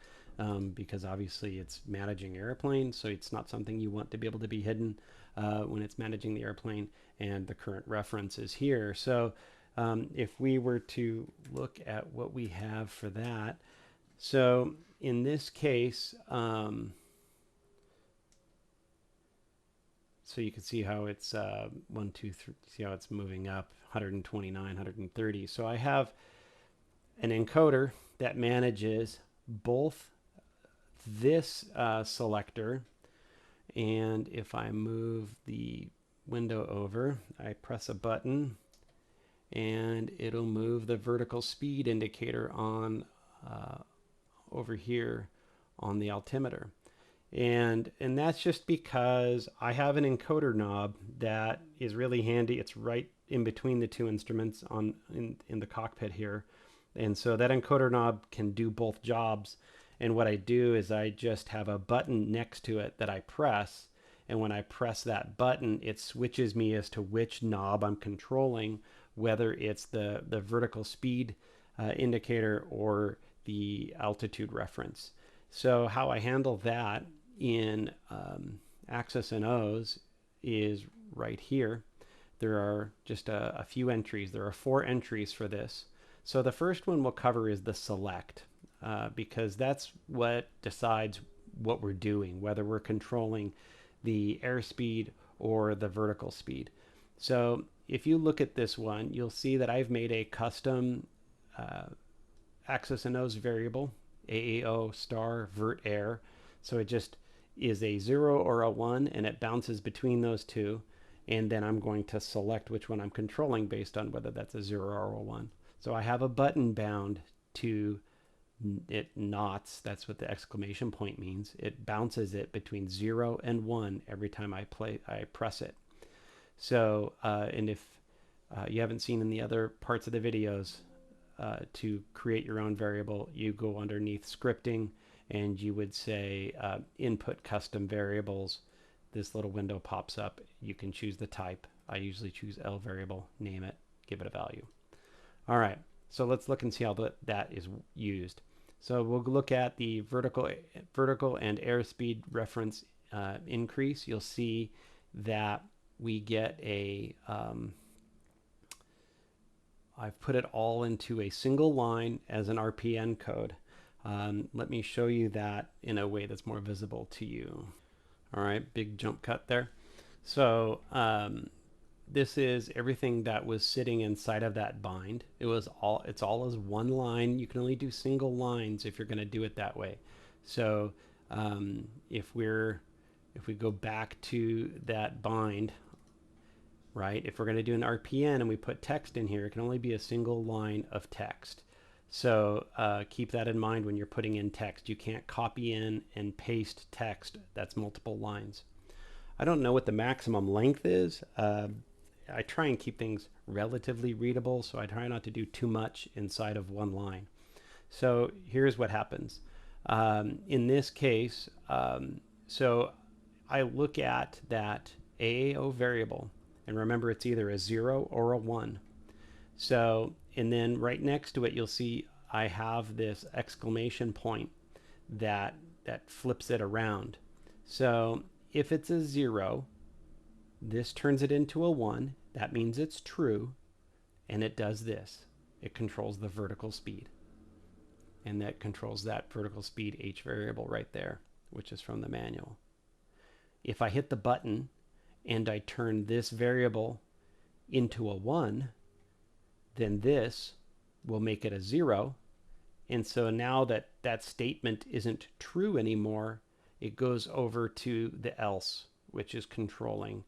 because obviously it's managing airplane, so it's not something you want to be able to be hidden when it's managing the airplane, and the current reference is here. So if we were to look at what we have for that, so in this case, so you can see how it's 1, 2, 3, see how it's moving up 129, 130. So I have an encoder that manages both this selector, and if I move the window over, I press a button and it'll move the vertical speed indicator on over here on the altimeter. And that's just because I have an encoder knob that is really handy. It's right in between the two instruments in the cockpit here. And so that encoder knob can do both jobs. And what I do is I just have a button next to it that I press. And when I press that button, it switches me as to which knob I'm controlling, whether it's the vertical speed indicator or the altitude reference. So how I handle that in Axis and O's is right here. There are just a few entries. There are 4 entries for this. So the first one we'll cover is the select, because that's what decides what we're doing, whether we're controlling the airspeed or the vertical speed. So if you look at this one, you'll see that I've made a custom Axis and O's variable, AAO star vert air. So it just is a 0 or a 1, and it bounces between those two. And then I'm going to select which one I'm controlling based on whether that's a 0 or a 1. So I have a button bound to it knots. That's what the exclamation point means. It bounces it between 0 and 1 every time I press it. So, and if you haven't seen in the other parts of the videos, to create your own variable, you go underneath scripting and you would say input custom variables. This little window pops up. You can choose the type. I usually choose L variable, name it, give it a value. All right, so let's look and see how that is used. So we'll look at the vertical and airspeed reference increase. You'll see that we get a I've put it all into a single line as an RPN code. Let me show you that in a way that's more visible to you. All right, big jump cut there. So this is everything that was sitting inside of that bind. It's all as one line. You can only do single lines if you're going to do it that way. So if we go back to that bind, right? If we're going to do an RPN and we put text in here, it can only be a single line of text. So keep that in mind when you're putting in text. You can't copy in and paste text that's multiple lines. I don't know what the maximum length is. I try and keep things relatively readable, so I try not to do too much inside of one line. So here's what happens. In this case, so I look at that AAO variable, and remember it's either a 0 or a 1. So, and then right next to it, you'll see I have this exclamation point that flips it around. So if it's a 0, this turns it into a 1. That means it's true. And it does this. It controls the vertical speed. And that controls that vertical speed H variable right there, which is from the manual. If I hit the button and I turn this variable into a 1, then this will make it a 0. And so now that that statement isn't true anymore, it goes over to the else, which is controlling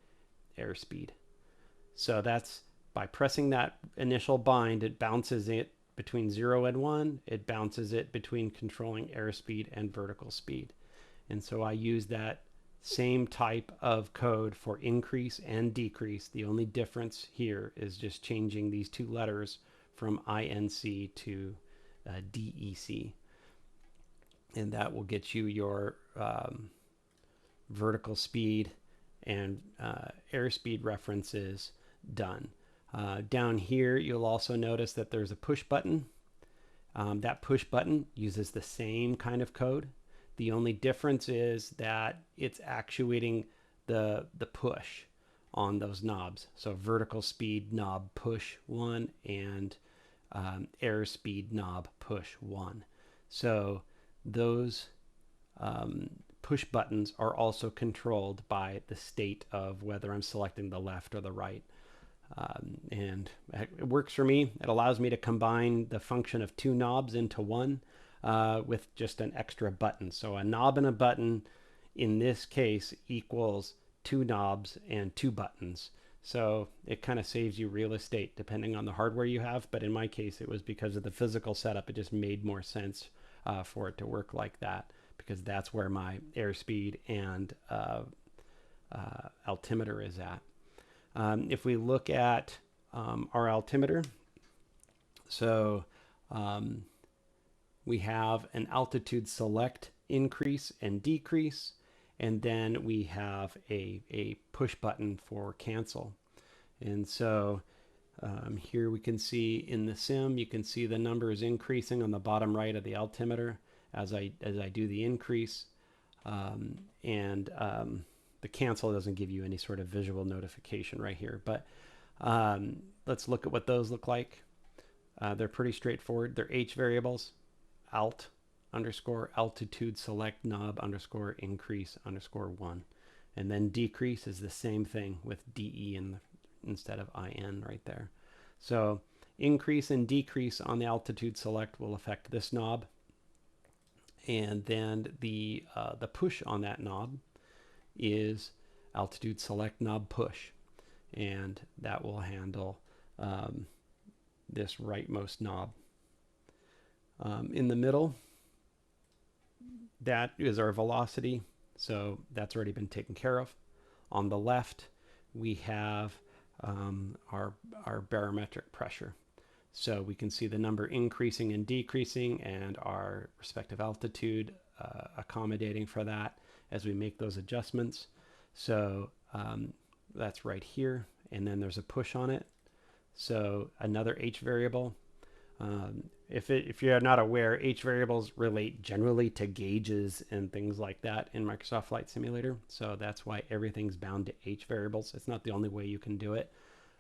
airspeed. So that's by pressing that initial bind, it bounces it between 0 and 1. It bounces it between controlling airspeed and vertical speed. And so I use that same type of code for increase and decrease. The only difference here is just changing these two letters from INC to DEC. And that will get you your vertical speed and airspeed references done. Down here, you'll also notice that there's a push button. That push button uses the same kind of code. The only difference is that it's actuating the push on those knobs. So vertical speed knob push 1 and airspeed knob push 1. So those push buttons are also controlled by the state of whether I'm selecting the left or the right. And it works for me. It allows me to combine the function of 2 knobs into one with just an extra button. So a knob and a button in this case equals 2 knobs and 2 buttons. So it kind of saves you real estate depending on the hardware you have. But in my case, it was because of the physical setup. It just made more sense for it to work like that, because that's where my airspeed and altimeter is at. If we look at our altimeter, so we have an altitude select increase and decrease, and then we have a push button for cancel. And so here we can see in the sim, you can see the number is increasing on the bottom right of the altimeter as I do the increase. The cancel doesn't give you any sort of visual notification right here. But let's look at what those look like. They're pretty straightforward. They're H variables, alt underscore altitude select knob underscore increase underscore 1. And then decrease is the same thing with DE instead of IN right there. So increase and decrease on the altitude select will affect this knob. And then the push on that knob is altitude select knob push. And that will handle this rightmost knob. In the middle, that is our velocity. So that's already been taken care of. On the left, we have our barometric pressure. So we can see the number increasing and decreasing and our respective altitude accommodating for that as we make those adjustments. So that's right here. And then there's a push on it. So another H variable. If you're not aware, H variables relate generally to gauges and things like that in Microsoft Flight Simulator. So that's why everything's bound to H variables. It's not the only way you can do it.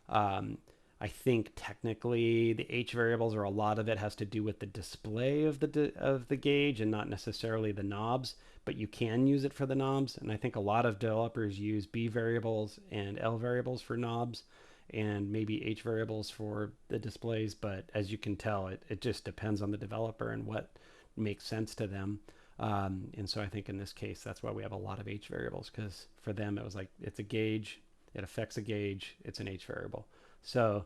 I think technically the H variables, or a lot of it, has to do with the display of the gauge and not necessarily the knobs, but you can use it for the knobs. And I think a lot of developers use B variables and L variables for knobs, and maybe H variables for the displays. But as you can tell, it just depends on the developer and what makes sense to them. And so I think in this case, that's why we have a lot of H variables, because for them, it was like, it's a gauge, it affects a gauge, it's an H variable. So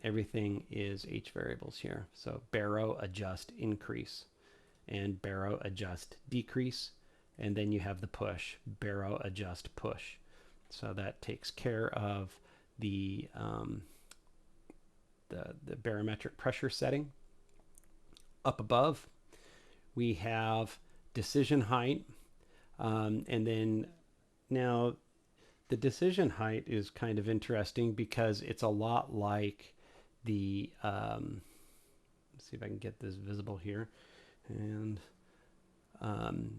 everything is H variables here. So baro, adjust, increase, and baro, adjust, decrease. And then you have the push, baro, adjust, push. So that takes care of the barometric pressure setting. Up above, we have decision height. And then now the decision height is kind of interesting because it's a lot like the, let's see if I can get this visible here. And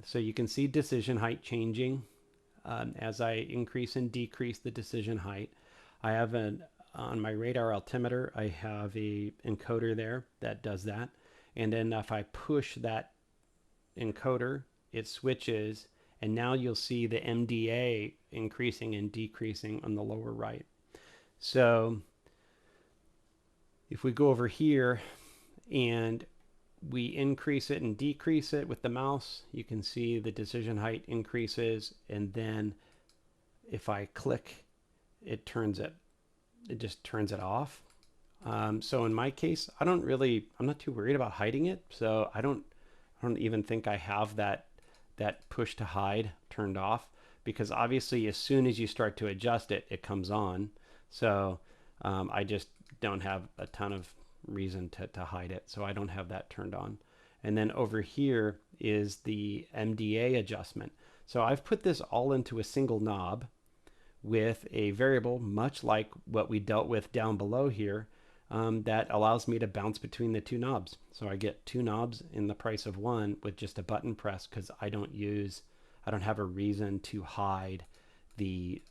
so you can see decision height changing as I increase and decrease the decision height. I have on my radar altimeter, I have a encoder there that does that. And then if I push that encoder, it switches, and now you'll see the MDA increasing and decreasing on the lower right. So if we go over here and we increase it and decrease it with the mouse, you can see the decision height increases, and then if I click, it just turns it off. So in my case, I'm not too worried about hiding it. So I don't even think I have that push to hide turned off, because obviously as soon as you start to adjust it, it comes on. So I just don't have a ton of reason to hide it. So I don't have that turned on. And then over here is the MDA adjustment. So I've put this all into a single knob with a variable, much like what we dealt with down below here, that allows me to bounce between the two knobs. So I get two knobs in the price of one with just a button press, because I don't have a reason to hide the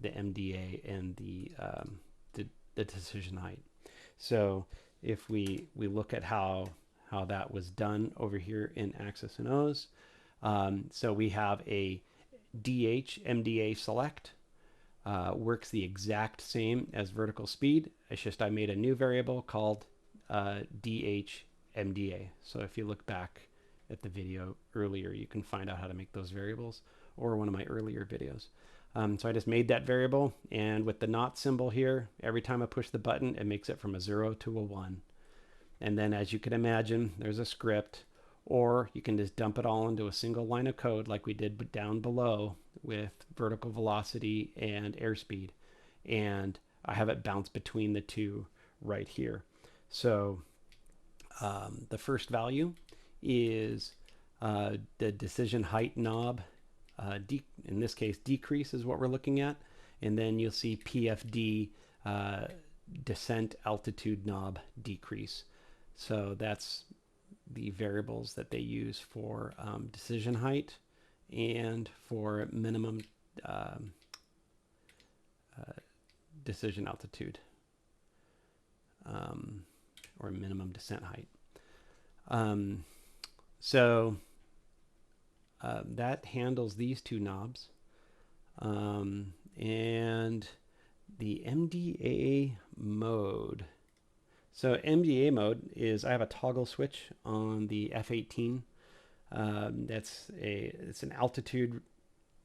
MDA and the decision height. So if we look at how that was done over here in Axis and O's, so we have a DH MDA select, works the exact same as vertical speed. It's just I made a new variable called DH MDA. So if you look back at the video earlier, you can find out how to make those variables, or one of my earlier videos. So I just made that variable, and with the not symbol here, every time I push the button, it makes it from a 0 to a 1. And then, as you can imagine, there's a script, or you can just dump it all into a single line of code like we did down below with vertical velocity and airspeed. And I have it bounce between the two right here. So the first value is the decision height knob. In this case, decrease is what we're looking at. And then you'll see PFD, descent altitude knob decrease. So that's the variables that they use for decision height and for minimum decision altitude, or minimum descent height. So that handles these two knobs. And the MDA mode. So MDA mode is, I have a toggle switch on the F-18. It's an altitude.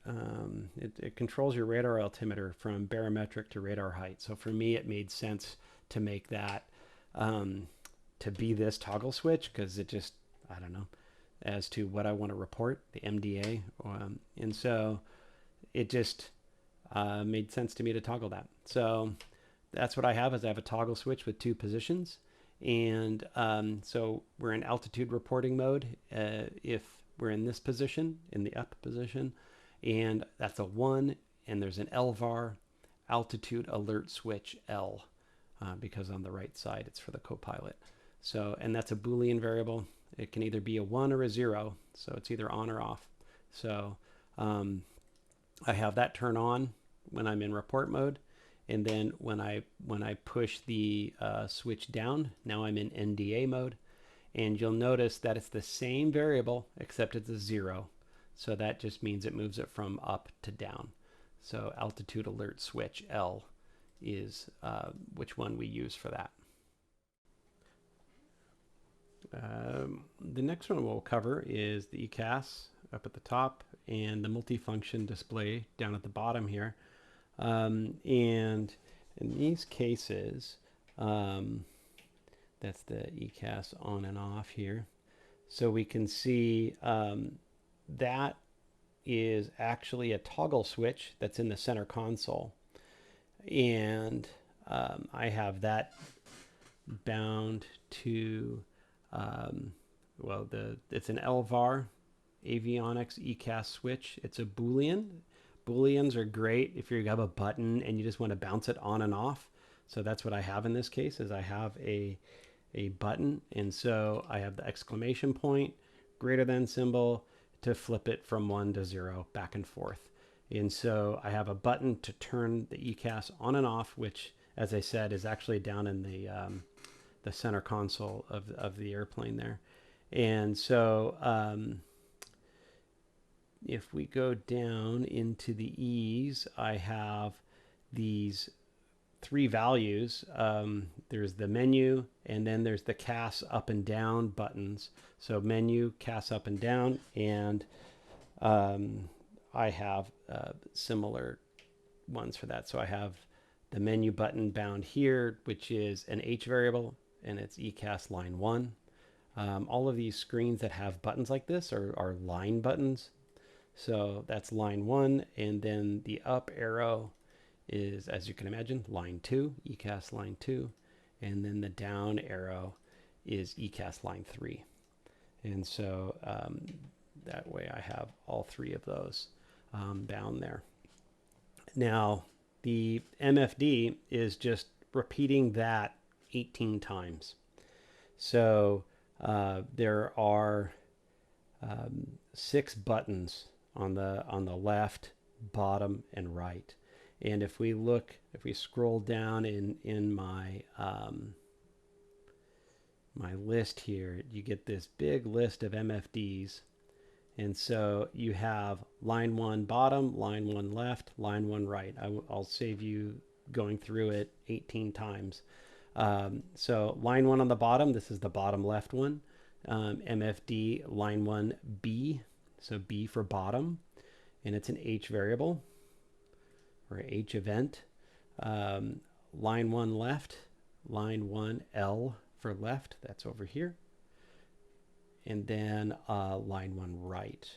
It controls your radar altimeter from barometric to radar height. So for me, it made sense to make that to be this toggle switch, because it just, I don't know, as to what I want to report, the MDA. And so it just made sense to me to toggle that. So that's what I have, is I have a toggle switch with two positions. And so we're in altitude reporting mode if we're in this position, in the up position. And that's a 1, and there's an LVAR, altitude alert switch L, because on the right side it's for the Copilot. So, and that's a Boolean variable. It can either be a 1 or a 0, so it's either on or off. So I have that turn on when I'm in report mode, and then when I push the switch down, now I'm in NDA mode, and you'll notice that it's the same variable except it's a 0. So that just means it moves it from up to down. So altitude alert switch L is which one we use for that. The next one we'll cover is the EICAS up at the top and the multifunction display down at the bottom here. And in these cases, that's the EICAS on and off here. So we can see that is actually a toggle switch that's in the center console. And I have that bound to, well, it's an LVAR, avionics EICAS switch. It's a Boolean. Booleans are great if you have a button and you just want to bounce it on and off. So that's what I have in this case, is I have a button. And so I have the exclamation point, greater than symbol, to flip it from 1 to 0 back and forth. And so I have a button to turn the EICAS on and off, which, as I said, is actually down in the center console of the airplane there. And so if we go down into the E's, I have these 3 values. There's the menu, and then there's the CAS up and down buttons. So menu, CAS up and down, and I have similar ones for that. So I have the menu button bound here, which is an H variable, and it's EICAS line 1. All of these screens that have buttons like this are line buttons. So that's line 1, and then the up arrow is, as you can imagine, line 2, EICAS line 2, and then the down arrow is EICAS line 3. And so that way I have all 3 of those bound there. Now, the MFD is just repeating that 18 times. So there are 6 buttons on the left, bottom, and right. And if we scroll down in my my list here, you get this big list of MFDs. And so you have line 1 bottom, line 1 left, line 1 right. I'll save you going through it 18 times. So line 1 on the bottom, this is the bottom left one. MFD line 1 B, so B for bottom, and it's an H variable or H event. Line 1 left, line 1 L for left, that's over here. and then line 1 right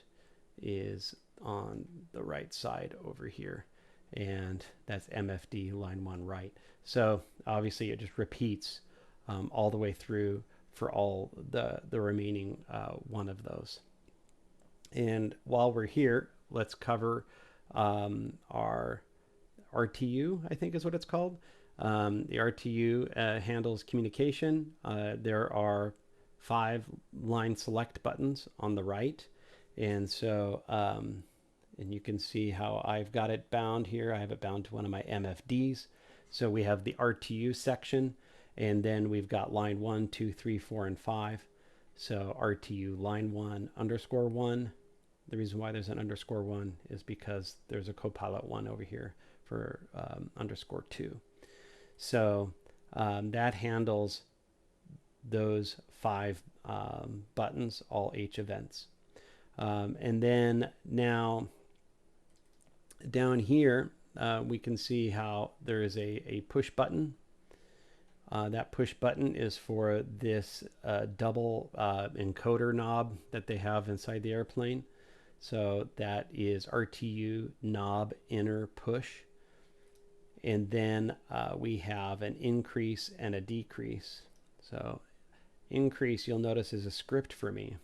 is on the right side over here, and that's MFD line 1 right. So obviously it just repeats all the way through for all the remaining one of those. And while we're here, let's cover our RTU, I think is what it's called. The RTU handles communication. There are 5 line select buttons on the right. And so, and you can see how I've got it bound here. I have it bound to one of my MFDs. So we have the RTU section, and then we've got line 1, 2, 3, 4, and 5. So RTU line 1 underscore 1. The reason why there's an underscore 1 is because there's a Copilot 1 over here for underscore 2. So that handles those 5 buttons, all H events. And then now down here, we can see how there is a push button. That push button is for this double encoder knob that they have inside the airplane. So that is RTU knob inner push. And then we have an increase and a decrease. So increase, you'll notice, is a script for me.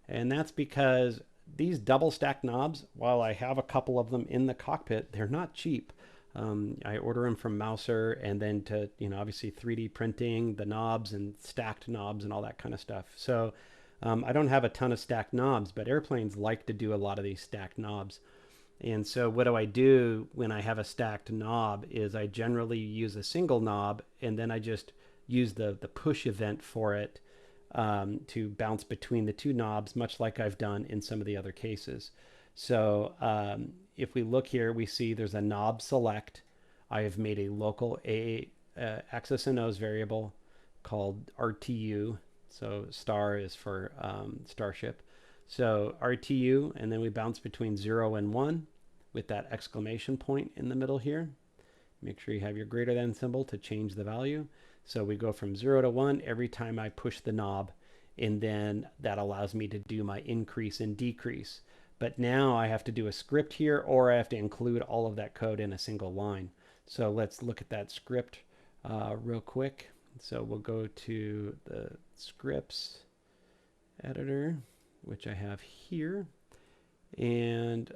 And that's because these double stack knobs, while I have a couple of them in the cockpit, they're not cheap. I order them from Mouser, and then to, obviously 3D printing the knobs and stacked knobs and all that kind of stuff. So I don't have a ton of stacked knobs, but airplanes like to do a lot of these stacked knobs. And so what do I do when I have a stacked knob is I generally use a single knob, and then I just use the push event for it to bounce between the 2 knobs, much like I've done in some of the other cases. So if we look here, we see there's a knob select. I have made a local axis and nose variable called RTU. So star is for Starship. So RTU, and then we bounce between 0 and 1 with that exclamation point in the middle here. Make sure you have your greater than symbol to change the value. So we go from 0 to 1 every time I push the knob, and then that allows me to do my increase and decrease. But now I have to do a script here, or I have to include all of that code in a single line. So let's look at that script real quick. So we'll go to the scripts editor, which I have here, and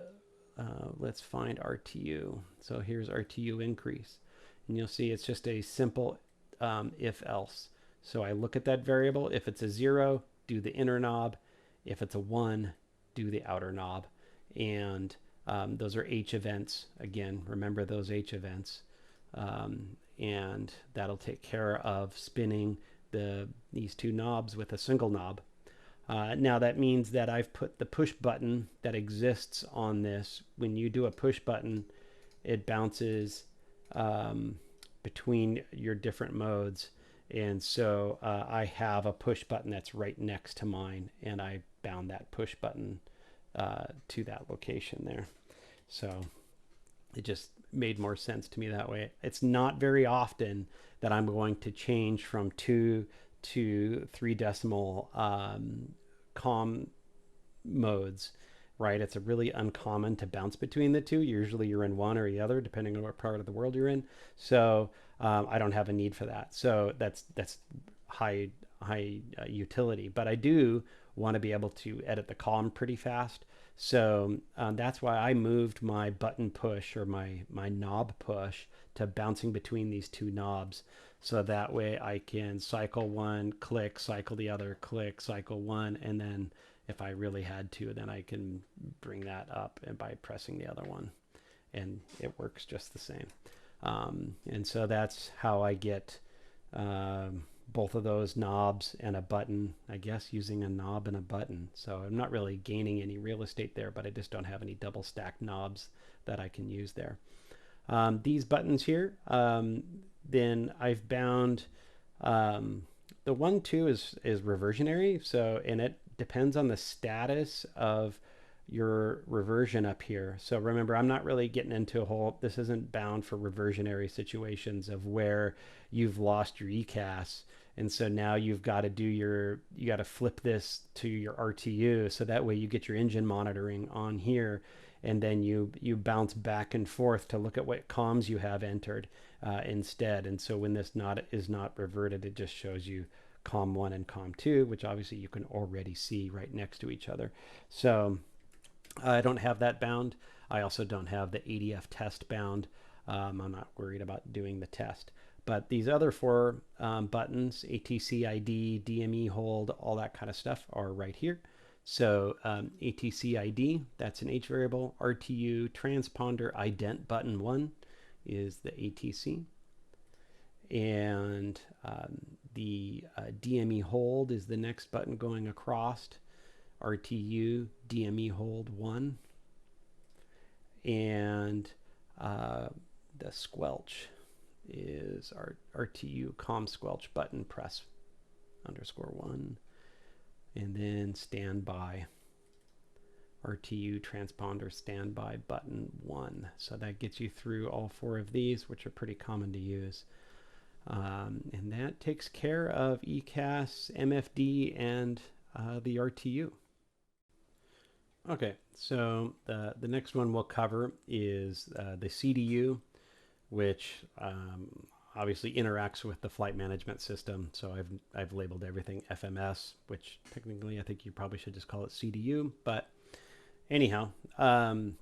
let's find RTU. So here's RTU increase, and you'll see it's just a simple if else. So I look at that variable. If it's a 0, do the inner knob. If it's a 1, do the outer knob. And those are H events. Again, remember those H events. And that'll take care of spinning these 2 knobs with a single knob. Now that means that I've put the push button that exists on this. When you do a push button, it bounces between your different modes. And so I have a push button that's right next to mine, and I bound that push button to that location there. So it just made more sense to me that way. It's not very often that I'm going to change from 2 to 3 decimal COM modes, right? It's a really uncommon to bounce between the 2. Usually you're in one or the other, depending on what part of the world you're in. So I don't have a need for that. So that's high utility. But I do want to be able to edit the COM pretty fast. So that's why I moved my button push, or my knob push, to bouncing between these 2 knobs. So that way I can cycle one, click, cycle the other, click, cycle one, and then if I really had to, then I can bring that up and by pressing the other one, and it works just the same. And so that's how I get both of those knobs and a button, I guess, using a knob and a button. So I'm not really gaining any real estate there, but I just don't have any double stacked knobs that I can use there. These buttons here, then I've bound, the 1, 2 is reversionary. So, and it depends on the status of your reversion up here. So remember, I'm not really getting into a whole, this isn't bound for reversionary situations of where you've lost your EICAS And so now you've got to you got to flip this to your RTU, so that way you get your engine monitoring on here, and then you bounce back and forth to look at what comms you have entered instead. And so when this is not reverted, it just shows you COM 1 and COM 2, which obviously you can already see right next to each other. So I don't have that bound. I also don't have the ADF test bound. I'm not worried about doing the test. But these other four buttons, ATC ID, DME hold, all that kind of stuff are right here. So ATC ID, that's an H variable. RTU transponder ident button 1 is the ATC. And the DME hold is the next button going across. RTU DME hold 1. And the squelch is our RTU COM squelch button press _1. And then standby, RTU transponder standby button 1. So that gets you through all four of these, which are pretty common to use. And that takes care of EICAS, MFD, and the RTU. Okay, so the next one we'll cover is the CDU, which obviously interacts with the flight management system. So I've labeled everything FMS, which technically I think you probably should just call it CDU. But anyhow, and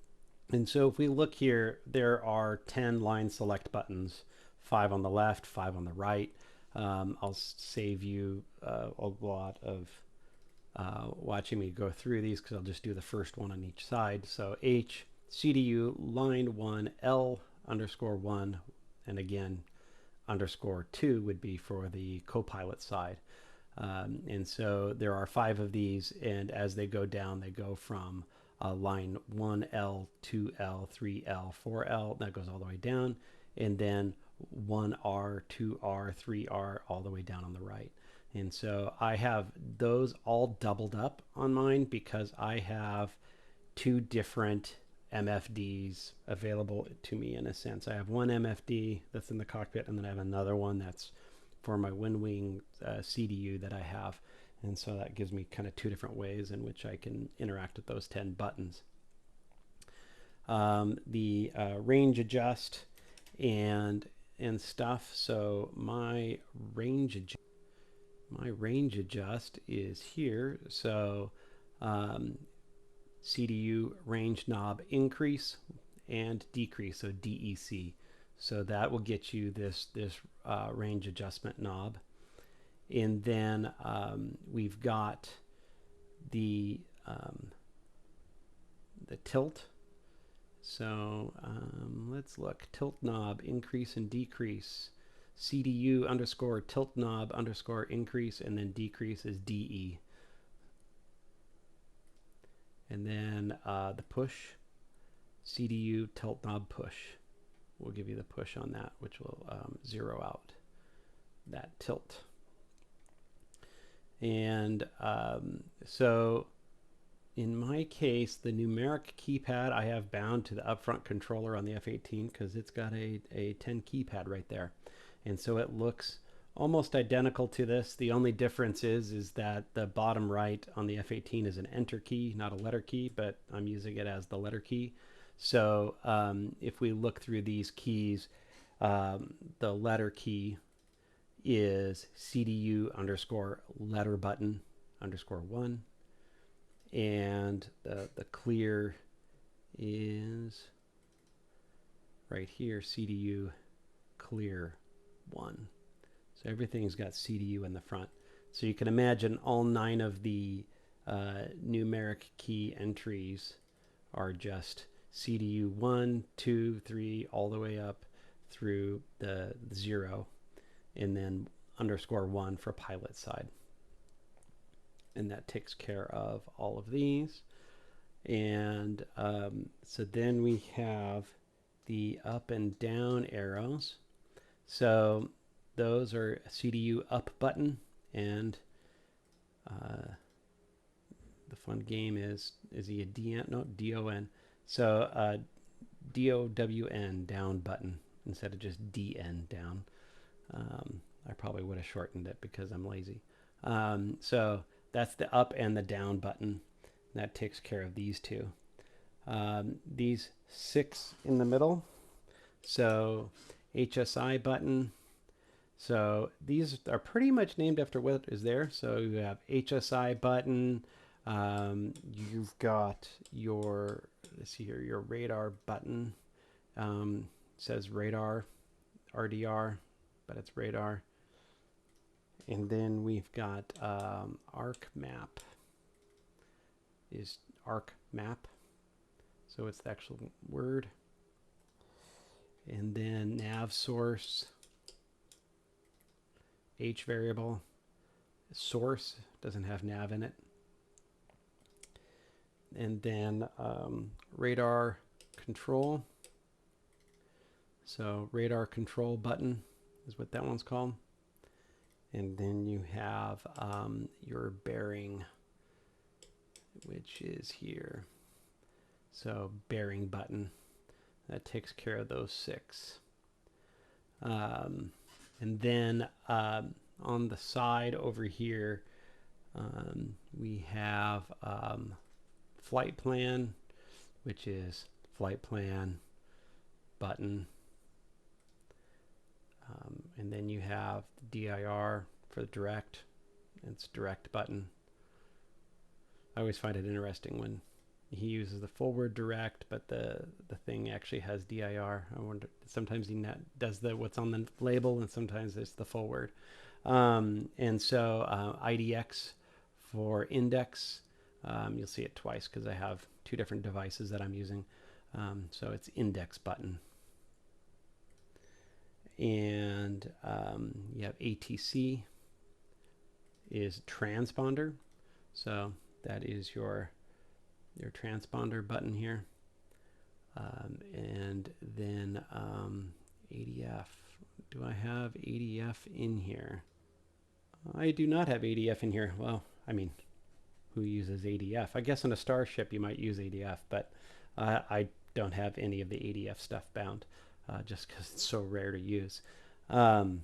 so if we look here, there are 10 line select buttons, 5 on the left, 5 on the right. I'll save you a lot of watching me go through these, because I'll just do the first one on each side. So H, CDU, line 1, L _1, and again, _2 would be for the Copilot side. And so there are 5 of these, and as they go down, they go from line 1L, 2L, 3L, 4L, that goes all the way down, and then 1R, 2R, 3R, all the way down on the right. And so I have those all doubled up on mine because I have 2 different MFDs available to me, in a sense. I have one MFD that's in the cockpit, and then I have another one that's for my WinWing CDU that I have. And so that gives me kind of 2 different ways in which I can interact with those 10 buttons. The range adjust and stuff. So my range adjust is here. So CDU range knob increase and decrease, so DEC. So that will get you this range adjustment knob. And then we've got the tilt. So let's look. Tilt knob increase and decrease. CDU _ tilt knob _ increase, and then decrease is DE. And then the push, CDU tilt knob push. We'll give you the push on that, which will zero out that tilt. And so in my case, the numeric keypad I have bound to the upfront controller on the F-18 because it's got a 10 keypad right there. And so it looks almost identical to this. The only difference is that the bottom right on the F-18 is an enter key, not a letter key, but I'm using it as the letter key. So if we look through these keys, the letter key is CDU _ letter button _1. And the clear is right here, CDU clear 1. So everything's got CDU in the front. So you can imagine all 9 of the numeric key entries are just CDU 1, 2, 3, all the way up through the 0, and then _1 for pilot side. And that takes care of all of these. And so then we have the up and down arrows. So those are CDU up button, and the fun game is he a DN? No, DON. So DOWN down button instead of just DN down. I probably would have shortened it because I'm lazy. So that's the up and the down button. That takes care of these two. These 6 in the middle. So HSI button. So these are pretty much named after what is there. So you have HSI button. You've got your, let's see here, your radar button. Says radar, RDR, but it's radar. And then we've got arc map is arc map. So it's the actual word. And then nav source, H variable, source doesn't have nav in it. And then radar control. So radar control button is what that one's called. And then you have your bearing, which is here. So bearing button, that takes care of those 6. And then on the side over here, we have flight plan, which is flight plan button. And then you have DIR for the direct. It's direct button. I always find it interesting when he uses the forward direct, but the thing actually has DIR. I wonder, sometimes he does the what's on the label, and sometimes it's the forward. And so IDX for index. You'll see it twice because I have 2 different devices that I'm using. So it's index button. And you have ATC is transponder. So that is your transponder button here. And then ADF. Do I have ADF in here? I do not have ADF in here. Well, I mean, who uses ADF? I guess on a Starship you might use ADF, but I don't have any of the ADF stuff bound. Just because it's so rare to use. And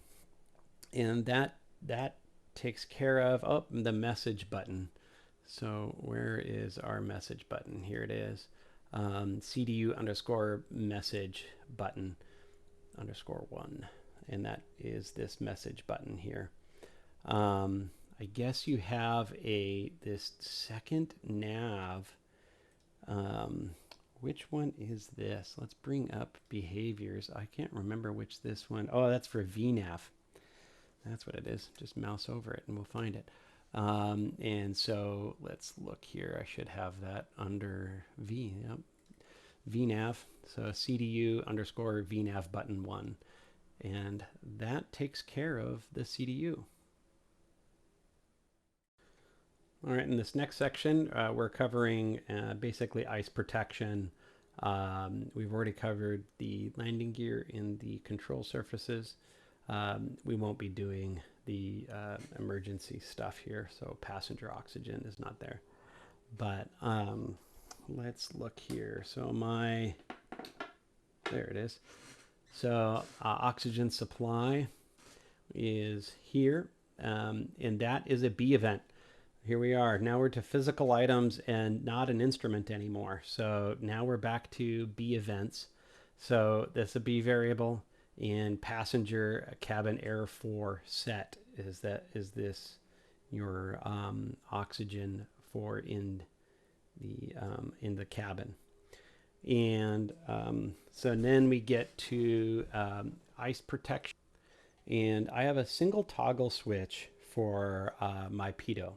that takes care of the message button. So where is our message button? Here it is. CDU underscore message button underscore 1. And that is this message button here. I guess you have this second nav. Which one is this? Let's bring up behaviors. I can't remember which this one. Oh, that's for VNAV. That's what it is. Just mouse over it and we'll find it. And so let's look here. I should have that under V. Yep. VNAV. So CDU underscore VNAV button 1. And that takes care of the CDU. All right, in this next section, we're covering basically ice protection. We've already covered the landing gear in the control surfaces. We won't be doing the emergency stuff here, so passenger oxygen is not there. But let's look here. So there it is. So oxygen supply is here, and that is a B event. Here we are. Now we're to physical items and not an instrument anymore. So now we're back to B events. So that's a B variable in passenger cabin airflow set. Is this your oxygen for in the cabin? And so then we get to ice protection, and I have a single toggle switch for my pitot.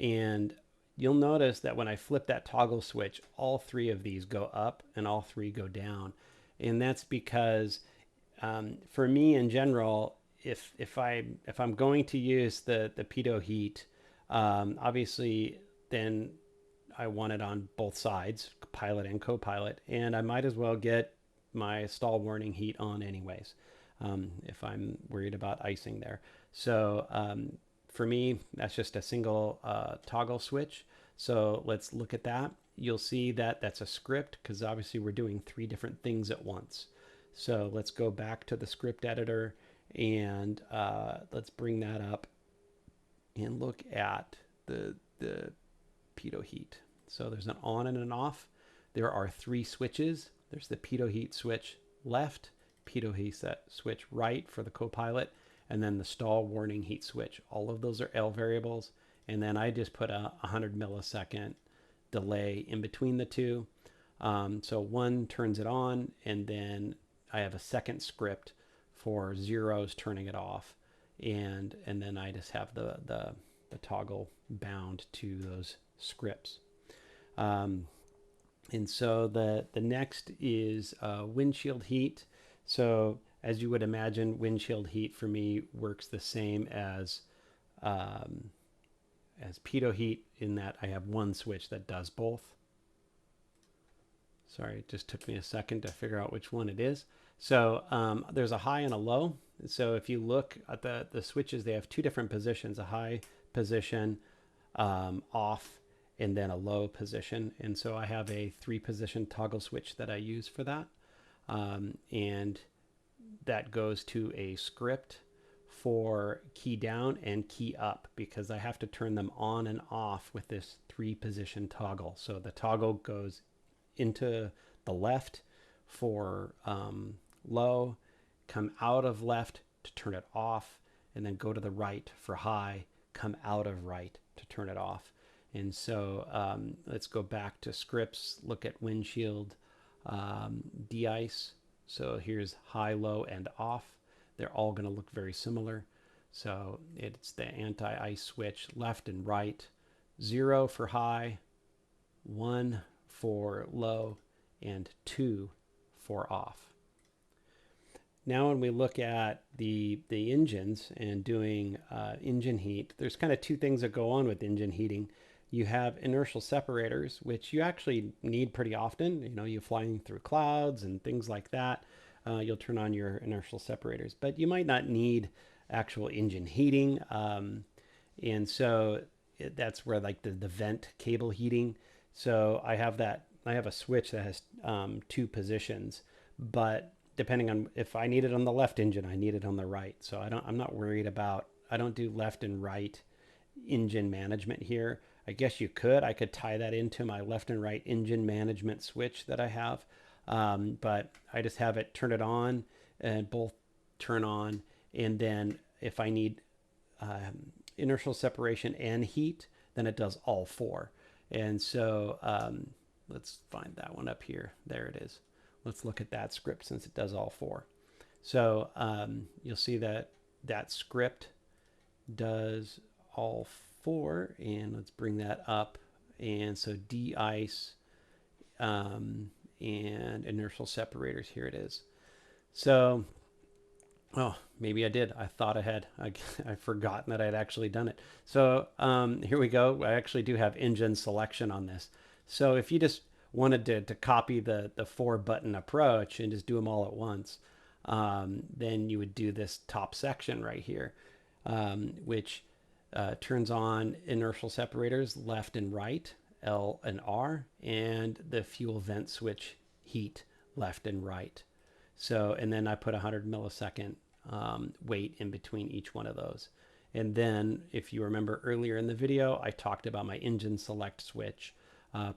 And you'll notice that when I flip that toggle switch, all 3 of these go up and all 3 go down. And that's because for me in general, if I'm going to use the pitot heat, obviously then I want it on both sides, pilot and co-pilot, and I might as well get my stall warning heat on anyways, if I'm worried about icing there. So for me, that's just a single toggle switch. So let's look at that. You'll see that that's a script because obviously we're doing 3 different things at once. So let's go back to the script editor And let's bring that up and look at the pitot heat. So there's an on and an off. There are 3 switches. There's the pitot heat switch left, pitot heat switch right for the Copilot, and then the stall warning heat switch. All of those are L variables. And then I just put a 100 millisecond delay in between the two. So one turns it on, and then I have a second script for zeros turning it off. And then I just have the toggle bound to those scripts. And so the next is windshield heat. So as you would imagine, windshield heat for me works the same as pitot heat, in that I have one switch that does both. Sorry, it just took me a second to figure out which one it is. So there's a high and a low. So if you look at the switches, they have 2 different positions: a high position, off, and then a low position. And so I have a 3-position toggle switch that I use for that. And that goes to a script for key down and key up, because I have to turn them on and off with this 3-position toggle. So the toggle goes into the left for low, come out of left to turn it off, and then go to the right for high, come out of right to turn it off. And so let's go back to scripts, look at windshield de-ice. So here's high, low, and off. They're all going to look very similar. So it's the anti-ice switch left and right, 0 for high, 1 for low, and 2 for off. Now when we look at the engines and doing engine heat, there's kind of 2 things that go on with engine heating. You have inertial separators, which you actually need pretty often. You know, you're flying through clouds and things like that. You'll turn on your inertial separators, but you might not need actual engine heating. And so that's where like the vent cable heating. So I have a switch that has 2 positions, but depending on if I need it on the left engine, I need it on the right. So I'm not worried about, I don't do left and right engine management here. I guess you could. I could tie that into my left and right engine management switch that I have. But I just have it turn it on and both turn on. And then if I need inertial separation and heat, then it does all 4. And so let's find that one up here. There it is. Let's look at that script since it does all 4. So you'll see that that script does all 4, and let's bring that up. And so de-ice and inertial separators, here it is. So, oh, maybe I did. I thought I had. I've forgotten that I'd actually done it. So here we go. I actually do have engine selection on this. So if you just wanted to copy the 4-button approach and just do them all at once, then you would do this top section right here, which turns on inertial separators left and right, L and R, and the fuel vent switch heat left and right. So, and then I put 100 millisecond wait in between each one of those. And then if you remember earlier in the video, I talked about my engine select switch.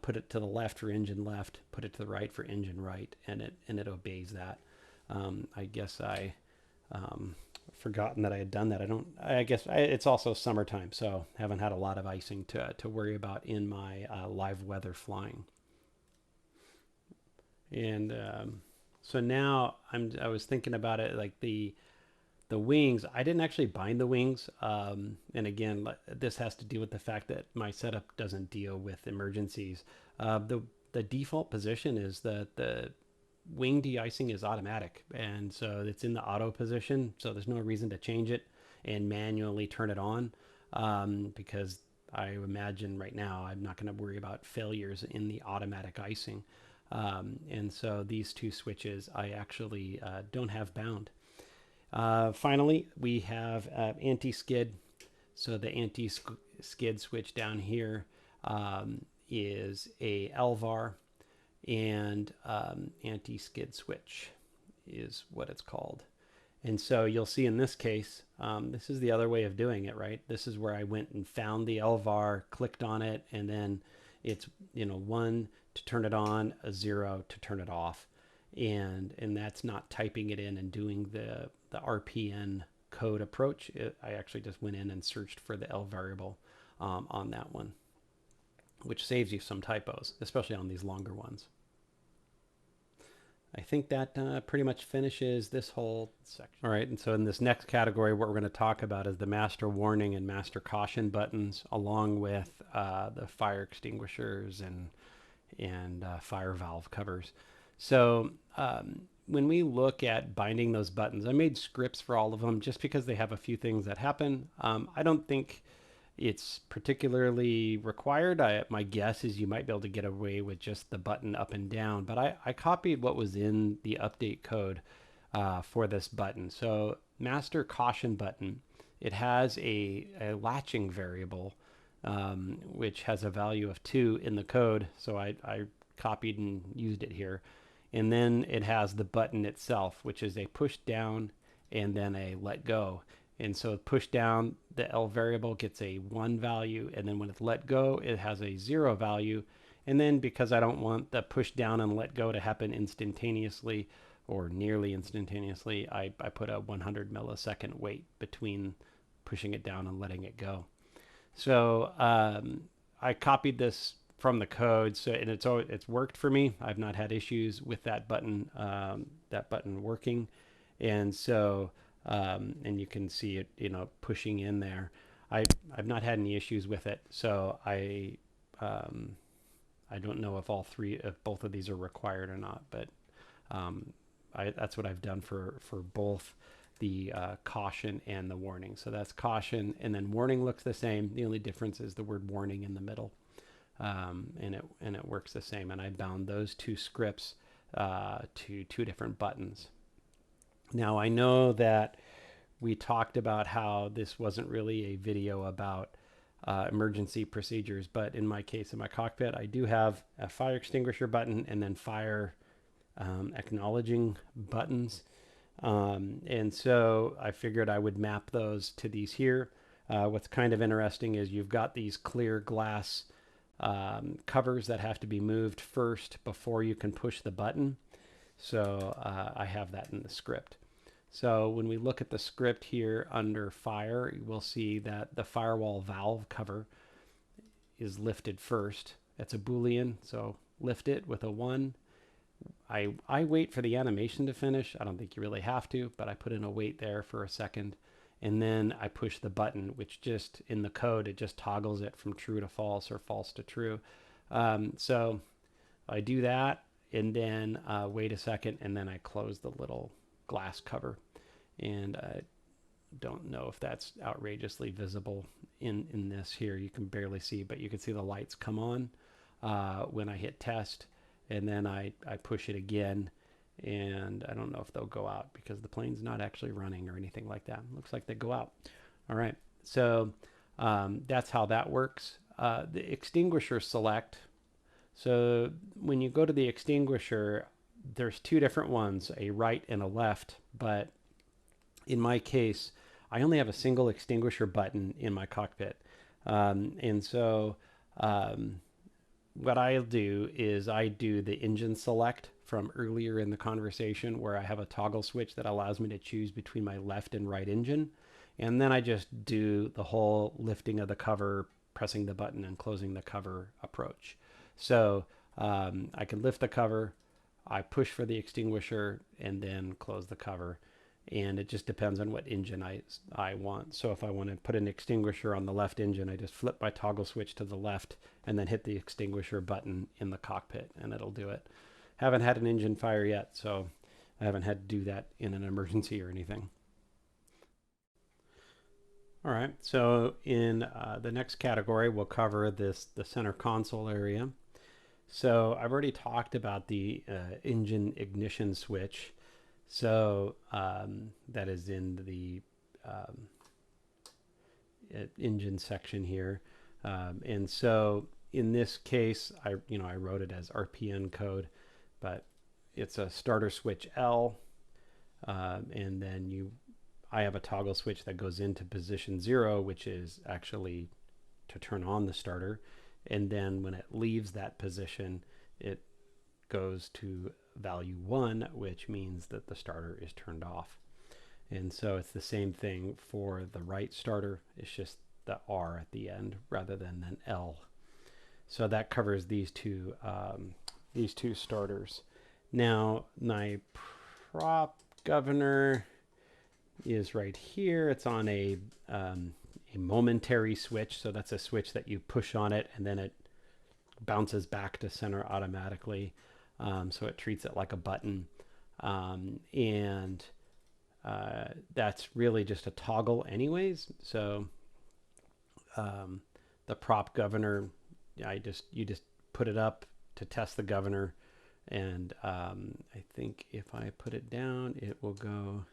Put it to the left for engine left, put it to the right for engine right, and it obeys that. I guess I forgotten that I had done that. It's also summertime, so haven't had a lot of icing to worry about in my live weather flying. And so now I was thinking about it, like the wings. I didn't actually bind the wings, and again, this has to do with the fact that my setup doesn't deal with emergencies. The default position is that the wing de-icing is automatic, and so it's in the auto position, so there's no reason to change it and manually turn it on, because I imagine right now I'm not going to worry about failures in the automatic icing. And so these 2 switches I actually don't have bound. Finally, we have anti-skid. So the anti-skid switch down here is a LVAR, and anti-skid switch is what it's called. And so you'll see in this case, this is the other way of doing it, right? This is where I went and found the LVAR, clicked on it, and then it's, 1 to turn it on, a 0 to turn it off. And that's not typing it in and doing the RPN code approach. I actually just went in and searched for the L variable on that one, which saves you some typos, especially on these longer ones. I think that pretty much finishes this whole section. All right, and so in this next category, what we're going to talk about is the master warning and master caution buttons, along with the fire extinguishers and fire valve covers. So when we look at binding those buttons, I made scripts for all of them just because they have a few things that happen. I don't think it's particularly required. My guess is you might be able to get away with just the button up and down, but I copied what was in the update code for this button. So master caution button, it has a latching variable, which has a value of 2 in the code. So I copied and used it here. And then it has the button itself, which is a push down and then a let go. And so push down, the L variable gets a 1 value, and then when it's let go, it has a 0 value. And then because I don't want the push down and let go to happen instantaneously or nearly instantaneously, I put a 100 millisecond wait between pushing it down and letting it go. So I copied this from the code, so and it's worked for me. I've not had issues with that button working, and so and you can see it, pushing in there. I've not had any issues with it, so I don't know if both of these are required or not, but that's what I've done for both the caution and the warning. So that's caution, and then warning looks the same. The only difference is the word warning in the middle, and it works the same. And I bound those two scripts to 2 different buttons. Now I know that we talked about how this wasn't really a video about emergency procedures, but in my case, in my cockpit, I do have a fire extinguisher button and then fire acknowledging buttons. And so I figured I would map those to these here. What's kind of interesting is you've got these clear glass covers that have to be moved first before you can push the button. So I have that in the script. So when we look at the script here under fire, we'll see that the firewall valve cover is lifted first. That's a Boolean, so lift it with a 1. I wait for the animation to finish. I don't think you really have to, but I put in a wait there for a second. And then I push the button, which just in the code, it just toggles it from true to false or false to true. So I do that and then wait a second, and then I close the little glass cover. And I don't know if that's outrageously visible in this here. You can barely see, but you can see the lights come on when I hit test, and then I push it again, and I don't know if they'll go out because the plane's not actually running or anything like that. Looks like they go out. All right, so that's how that works. The extinguisher select. So when you go to the extinguisher, there's 2 different ones, a right and a left, but in my case, I only have a single extinguisher button in my cockpit. And so what I'll do is I do the engine select from earlier in the conversation, where I have a toggle switch that allows me to choose between my left and right engine. And then I just do the whole lifting of the cover, pressing the button and closing the cover approach. So I can lift the cover, I push for the extinguisher, and then close the cover. And it just depends on what engine I want. So if I want to put an extinguisher on the left engine, I just flip my toggle switch to the left and then hit the extinguisher button in the cockpit, and it'll do it. Haven't had an engine fire yet, so I haven't had to do that in an emergency or anything. All right, so in the next category, we'll cover the center console area. So I've already talked about the engine ignition switch. So that is in the engine section here. And so in this case, I wrote it as RPN code, but it's a starter switch L. and then I have a toggle switch that goes into position 0, which is actually to turn on the starter, and then when it leaves that position, it goes to value 1, which means that the starter is turned off. And so it's the same thing for the right starter. It's just the R at the end rather than an L. So that covers these two starters. Now my prop governor is right here. It's on a momentary switch. So that's a switch that you push on it and then it bounces back to center automatically. So it treats it like a button. And that's really just a toggle anyways. So the prop governor, you just put it up to test the governor. And I think if I put it down, it will go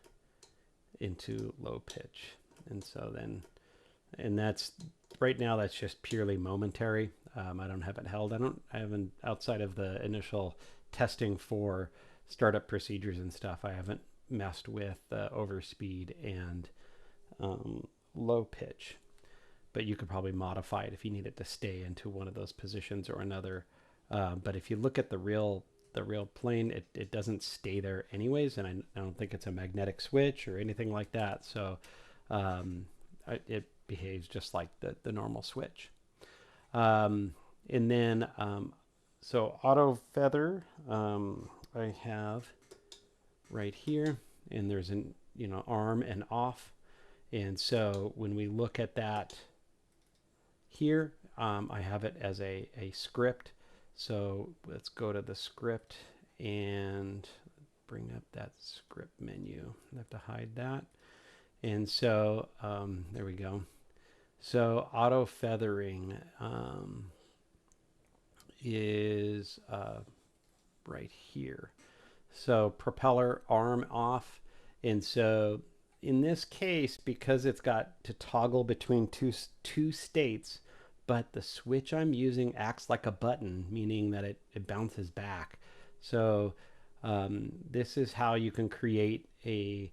into low pitch. And so then, and that's right now, that's just purely momentary. I don't have it held. I haven't, outside of the initial testing for startup procedures and stuff, I haven't messed with overspeed and low pitch. But you could probably modify it if you need it to stay into one of those positions or another. But if you look at the real plane, it doesn't stay there anyways, and I don't think it's a magnetic switch or anything like that. So it behaves just like the normal switch. And then so auto feather I have right here, and there's an arm and off. And so when we look at that here, I have it as a script. So let's go to the script and bring up that script menu. I have to hide that. And so there we go. So auto feathering is right here. So propeller arm off. And so in this case, because it's got to toggle between two states, but the switch I'm using acts like a button, meaning that it bounces back. So this is how you can create a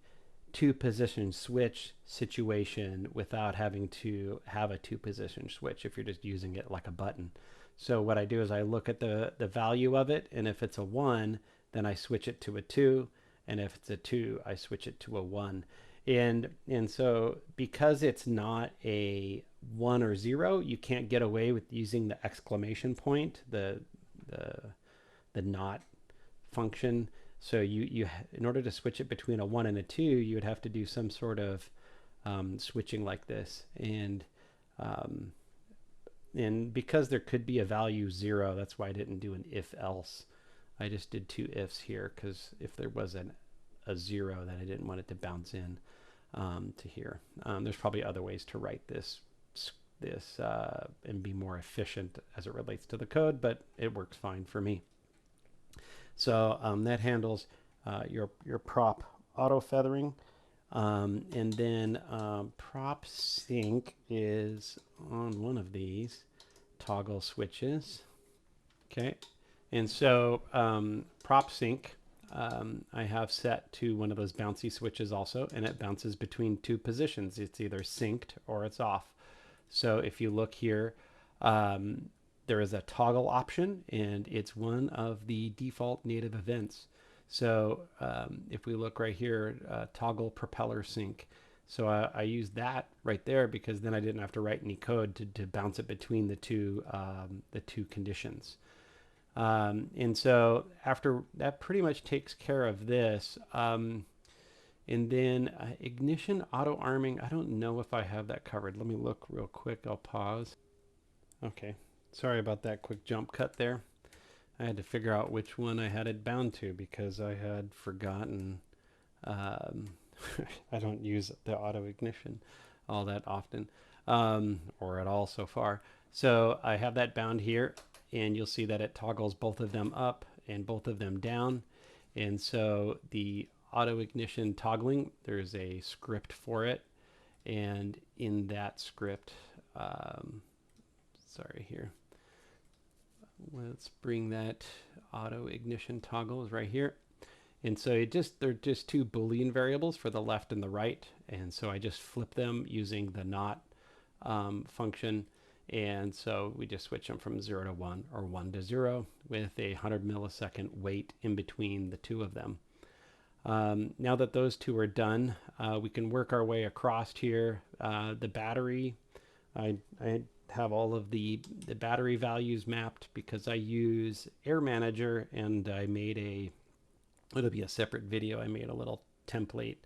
two-position switch situation without having to have a two-position switch if you're just using it like a button. So what I do is I look at the value of it, and if it's a 1, then I switch it to a 2, and if it's a 2, I switch it to a 1. And so because it's not a 1 or 0, you can't get away with using the exclamation point, the not function. So you in order to switch it between a 1 and a 2, you would have to do some sort of switching like this. And because there could be a value 0, that's why I didn't do an if else. I just did 2 ifs here, because if there was a 0, then I didn't want it to bounce in to here. There's probably other ways to write this and be more efficient as it relates to the code, but it works fine for me. So that handles your prop auto feathering. And then prop sync is on one of these toggle switches. Okay. And so prop sync I have set to one of those bouncy switches also, and it bounces between two positions. It's either synced or it's off. So if you look here, there is a toggle option, and it's one of the default native events. So if we look right here, toggle propeller sync. So I used that right there because then I didn't have to write any code to bounce it between the two conditions. And so after that pretty much takes care of this. And then ignition auto arming, I don't know if I have that covered. Let me look real quick. I'll pause. Okay. Sorry about that quick jump cut there. I had to figure out which one I had it bound to because I had forgotten. I don't use the auto ignition all that often, or at all so far. So I have that bound here, and you'll see that it toggles both of them up and both of them down. And so the auto ignition toggling, there's a script for it. And in that script, sorry here. Let's bring that auto ignition toggle is right here. And so they're just two Boolean variables for the left and the right. And so I just flip them using the not function. And so we just switch them from 0 to 1 or 1 to 0 with a 100 millisecond wait in between the two of them. Now that those two are done, we can work our way across here. The battery, I have all of the battery values mapped because I use Air Manager, and I made it'll be a separate video. I made a little template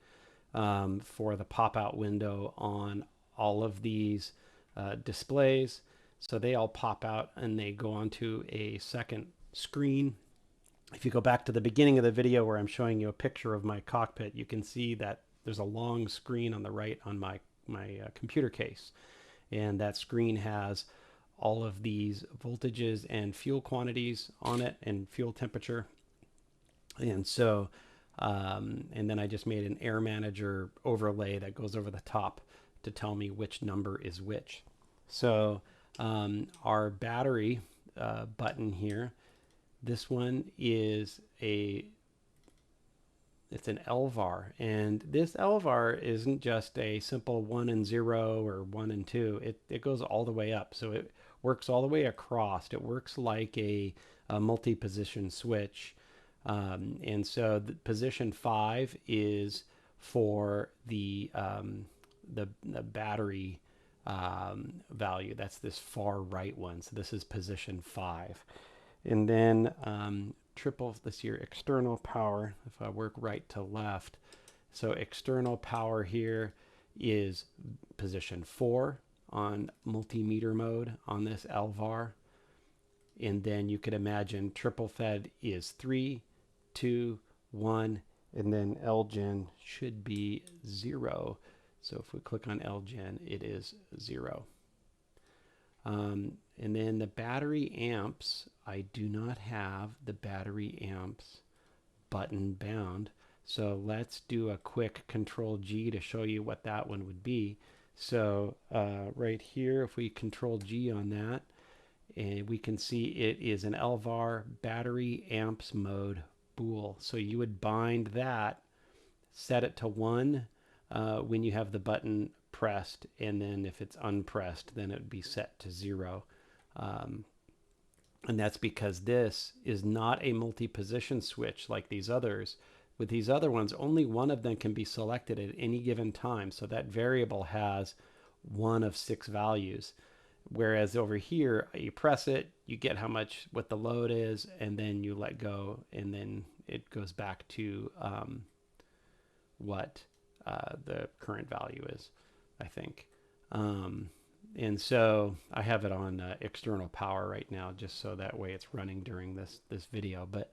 for the pop-out window on all of these displays. So they all pop out and they go onto a second screen. If you go back to the beginning of the video where I'm showing you a picture of my cockpit, you can see that there's a long screen on the right on my computer case. And that screen has all of these voltages and fuel quantities on it and fuel temperature. And so, and then I just made an Air Manager overlay that goes over the top to tell me which number is which. So our battery button here, this one is it's an LVAR, and this LVAR isn't just a simple 1 and 0 or 1 and 2. It goes all the way up, so it works all the way across. It works like a multi-position switch, and so the position 5 is for the battery value. That's this far right one. So this is position 5. And then this year external power, if I work right to left. So external power here is position 4 on multimeter mode on this LVAR. And then you could imagine triple fed is 3, 2, 1, and then LGen should be 0. So if we click on LGen, it is 0. And then the battery amps, I do not have the battery amps button bound. So let's do a quick Control G to show you what that one would be. So right here, if we Control G on that, and we can see it is an LVAR battery amps mode bool. So you would bind that, set it to 1 when you have the button pressed, and then if it's unpressed, then it would be set to 0. And that's because this is not a multi-position switch like these others. With these other ones, only one of them can be selected at any given time. So that variable has 1 of 6 values. Whereas over here, you press it, you get what the load is, and then you let go, and then it goes back to what the current value is, I think. And so I have it on external power right now, just so that way it's running during this video. But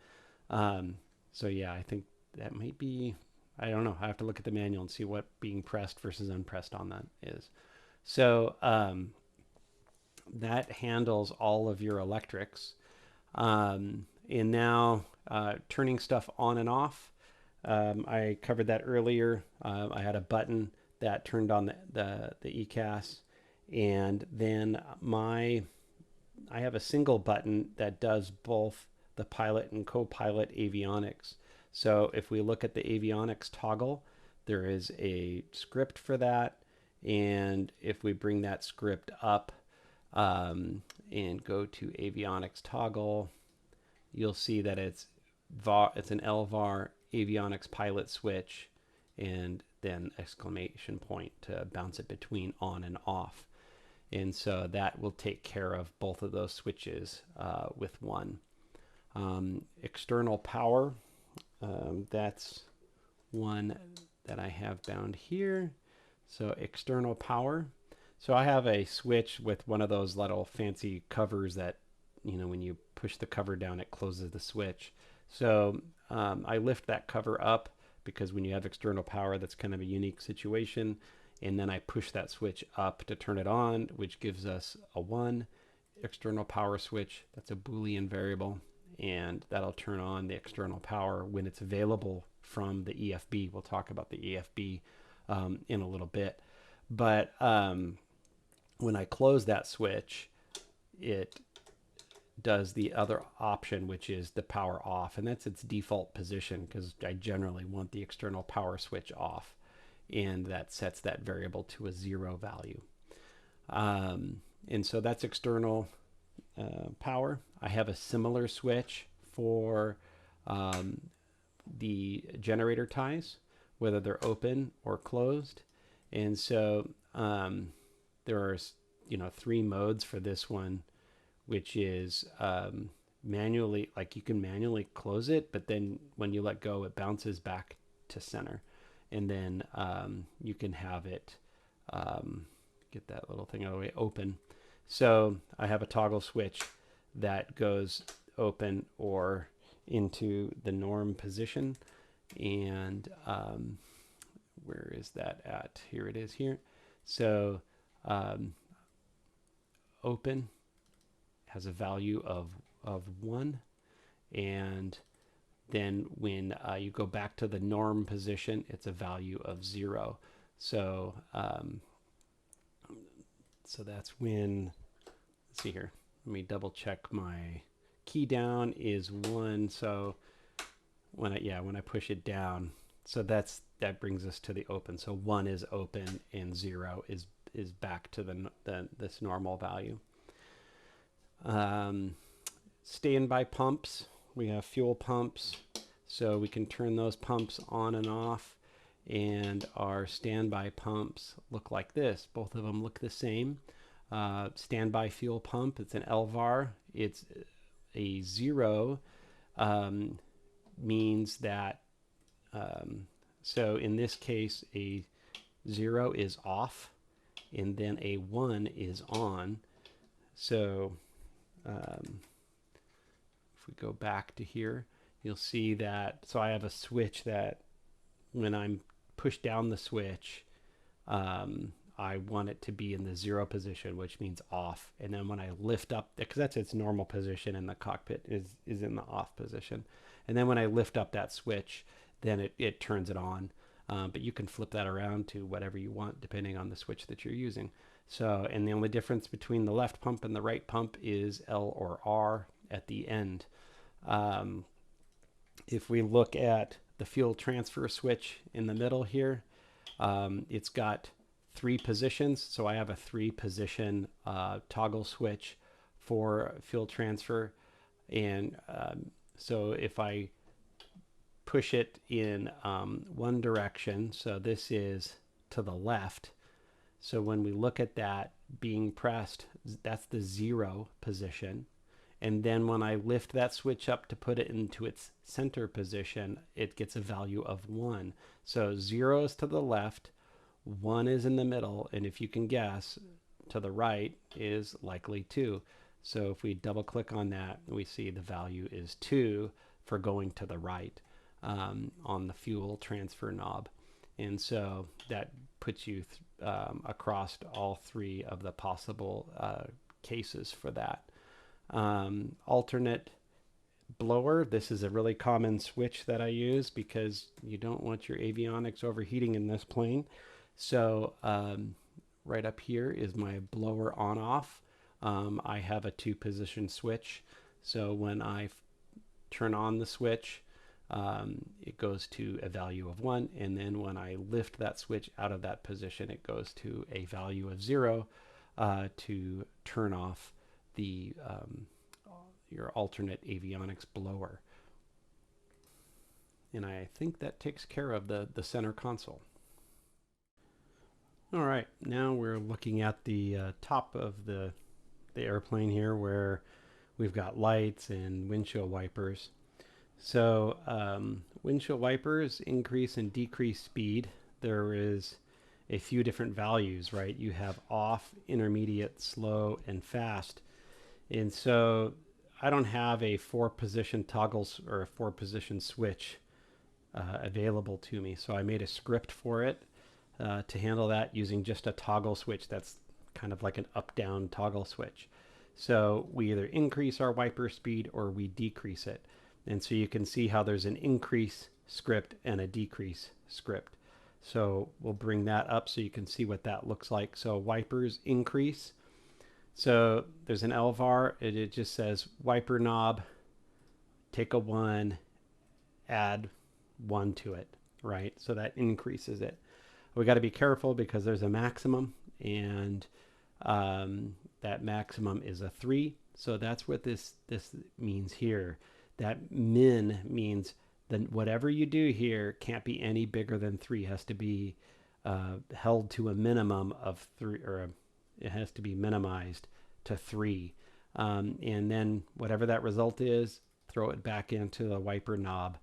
so yeah, I think that might be, I don't know. I have to look at the manual and see what being pressed versus unpressed on that is. So that handles all of your electrics. And now turning stuff on and off. I covered that earlier. I had a button that turned on the EICAS. And then I have a single button that does both the pilot and co-pilot avionics. So if we look at the avionics toggle, there is a script for that. And if we bring that script up and go to avionics toggle, you'll see that it's an LVAR avionics pilot switch, and then exclamation point to bounce it between on and off. And so that will take care of both of those switches with one. External power, that's one that I have bound here. So external power. So I have a switch with one of those little fancy covers that, when you push the cover down, it closes the switch. So I lift that cover up because when you have external power, that's kind of a unique situation. And then I push that switch up to turn it on, which gives us a 1 external power switch. That's a Boolean variable, and that'll turn on the external power when it's available from the EFB. We'll talk about the EFB in a little bit. But when I close that switch, it does the other option, which is the power off, and that's its default position because I generally want the external power switch off, and that sets that variable to a 0 value. And so that's external power. I have a similar switch for the generator ties, whether they're open or closed. And so there are, 3 modes for this one, which is manually, like you can manually close it, but then when you let go, it bounces back to center. And then you can have it, get that little thing out of the way, open. So I have a toggle switch that goes open or into the norm position. And where is that at? Here it is here. So open has a value of 1. And then when you go back to the norm position, it's a value of 0. So so that's when, let's see here, let me double check my key down is 1. So when I push it down, so that brings us to the open. So 1 is open and 0 is back to this normal value. Standby pumps, we have fuel pumps, so we can turn those pumps on and off. And our standby pumps look like this. Both of them look the same. Standby fuel pump, it's an LVAR. It's a 0, means that, so in this case, a 0 is off, and then a 1 is on. So if we go back to here, you'll see that, so I have a switch that when I'm push down the switch, I want it to be in the 0 position, which means off. And then when I lift up, because that's its normal position in the cockpit, is in the off position. And then when I lift up that switch, then it turns it on. But you can flip that around to whatever you want depending on the switch that you're using. So, and the only difference between the left pump and the right pump is L or R at the end. If we look at the fuel transfer switch in the middle here, it's got 3 positions. So I have a 3-position toggle switch for fuel transfer. And so if I push it in one direction, so this is to the left. So when we look at that being pressed, that's the 0 position. And then when I lift that switch up to put it into its center position, it gets a value of 1. So 0 is to the left, 1 is in the middle, and if you can guess, to the right is likely 2. So if we double click on that, we see the value is 2 for going to the right on the fuel transfer knob. And so that puts you across all 3 of the possible cases for that. Alternate blower, this is a really common switch that I use because you don't want your avionics overheating in this plane. So right up here is my blower on off. I have a 2-position switch, so when I turn on the switch, it goes to a value of 1, and then when I lift that switch out of that position, it goes to a value of 0 to turn off the your alternate avionics blower. And I think that takes care of the center console. All right, now we're looking at the top of the airplane here, where we've got lights and windshield wipers. So windshield wipers increase and decrease speed. There is a few different values, right? You have off, intermediate, slow, and fast. And so I don't have a 4-position toggles or a 4-position switch available to me. So I made a script for it to handle that using just a toggle switch that's kind of like an up-down toggle switch. So we either increase our wiper speed or we decrease it. And so you can see how there's an increase script and a decrease script. So we'll bring that up so you can see what that looks like. So wipers increase. So there's an LVAR. It just says wiper knob, take a 1, add 1 to it, right? So that increases it. We got to be careful because there's a maximum, and that maximum is a 3. So that's what this means here. That min means that whatever you do here can't be any bigger than 3. It has to be held to a minimum of 3, or it has to be minimized to 3. And then whatever that result is, throw it back into the wiper knob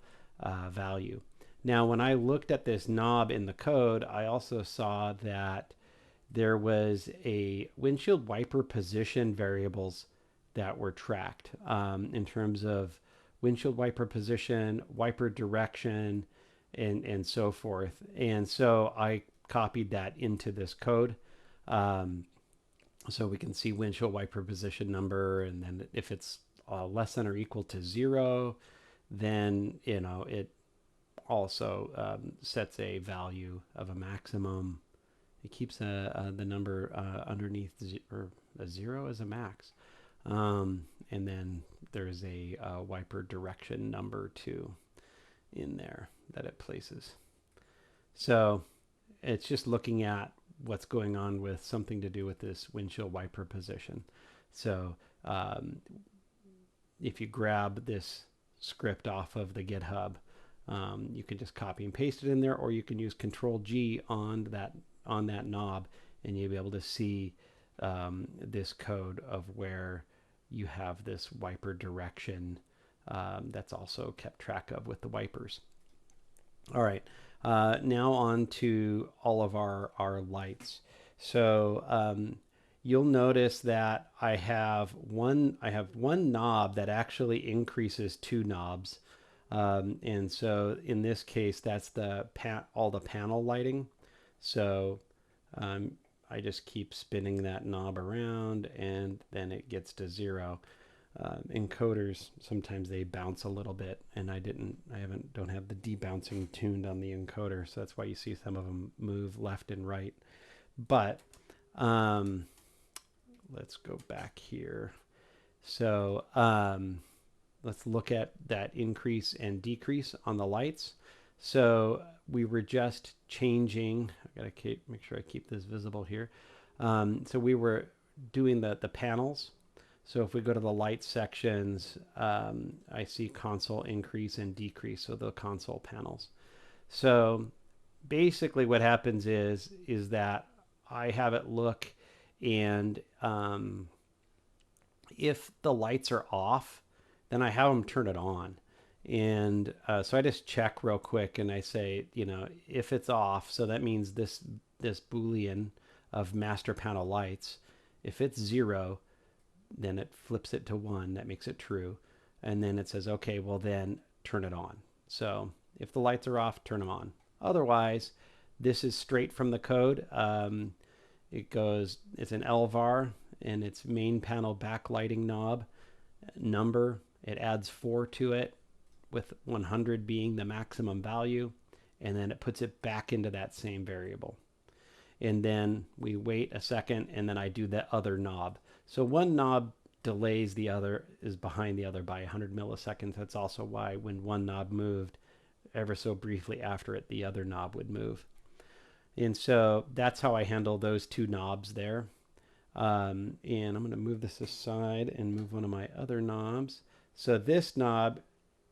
value. Now, when I looked at this knob in the code, I also saw that there was a windshield wiper position variables that were tracked in terms of windshield wiper position, wiper direction, and so forth. And so I copied that into this code. So we can see windshield wiper position number, and then if it's less than or equal to 0, then it also sets a value of a maximum. It keeps the number underneath or a 0 as a max. And then there's a wiper direction number too in there that it places. So it's just looking at what's going on with something to do with this windshield wiper position. So if you grab this script off of the GitHub, you can just copy and paste it in there, or you can use Control G on that knob, and you'll be able to see this code of where you have this wiper direction that's also kept track of with the wipers. All right, now on to all of our lights. So you'll notice that I have one knob that actually increases 2 knobs. And so in this case, that's all the panel lighting. So I just keep spinning that knob around, and then it gets to 0. Encoders, sometimes they bounce a little bit, and don't have the debouncing tuned on the encoder, so that's why you see some of them move left and right. But let's go back here. So let's look at that increase and decrease on the lights. So we were just changing. I gotta make sure I keep this visible here. So we were doing the panels. So if we go to the light sections, I see console increase and decrease. So the console panels. So basically what happens is that I have it look, and if the lights are off, then I have them turn it on. And so I just check real quick, and I say, if it's off, so that means this Boolean of master panel lights, if it's 0, then it flips it to 1. That makes it true. And then it says, okay, well then turn it on. So if the lights are off, turn them on. Otherwise, this is straight from the code. It's an LVAR, and it's main panel backlighting knob number. It adds 4 to it, with 100 being the maximum value, and then it puts it back into that same variable. And then we wait a second, and then I do the other knob. So one knob delays the other, is behind the other by 100 milliseconds. That's also why when one knob moved, ever so briefly after it, the other knob would move. And so that's how I handle those 2 knobs there. And I'm going to move this aside and move one of my other knobs. So this knob,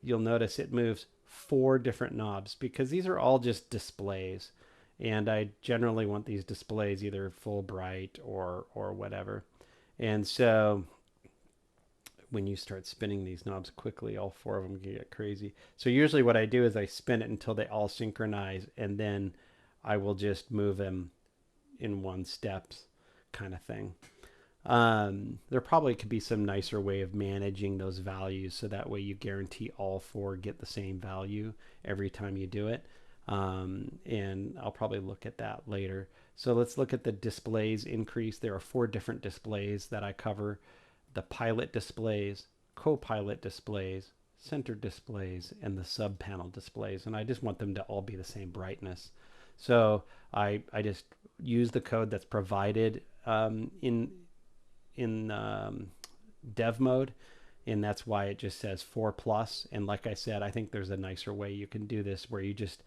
you'll notice it moves 4 different knobs, because these are all just displays. And I generally want these displays either full bright or whatever. And so when you start spinning these knobs quickly, all 4 of them can get crazy. So usually what I do is I spin it until they all synchronize, and then I will just move them in 1 steps kind of thing. There probably could be some nicer way of managing those values, so that way you guarantee all 4 get the same value every time you do it. And I'll probably look at that later. So let's look at the displays increase. There are 4 different displays that I cover: the pilot displays, co-pilot displays, center displays, and the sub panel displays. And I just want them to all be the same brightness. So I just use the code that's provided in dev mode, and that's why it just says 4 plus. And like I said, I think there's a nicer way you can do this where you just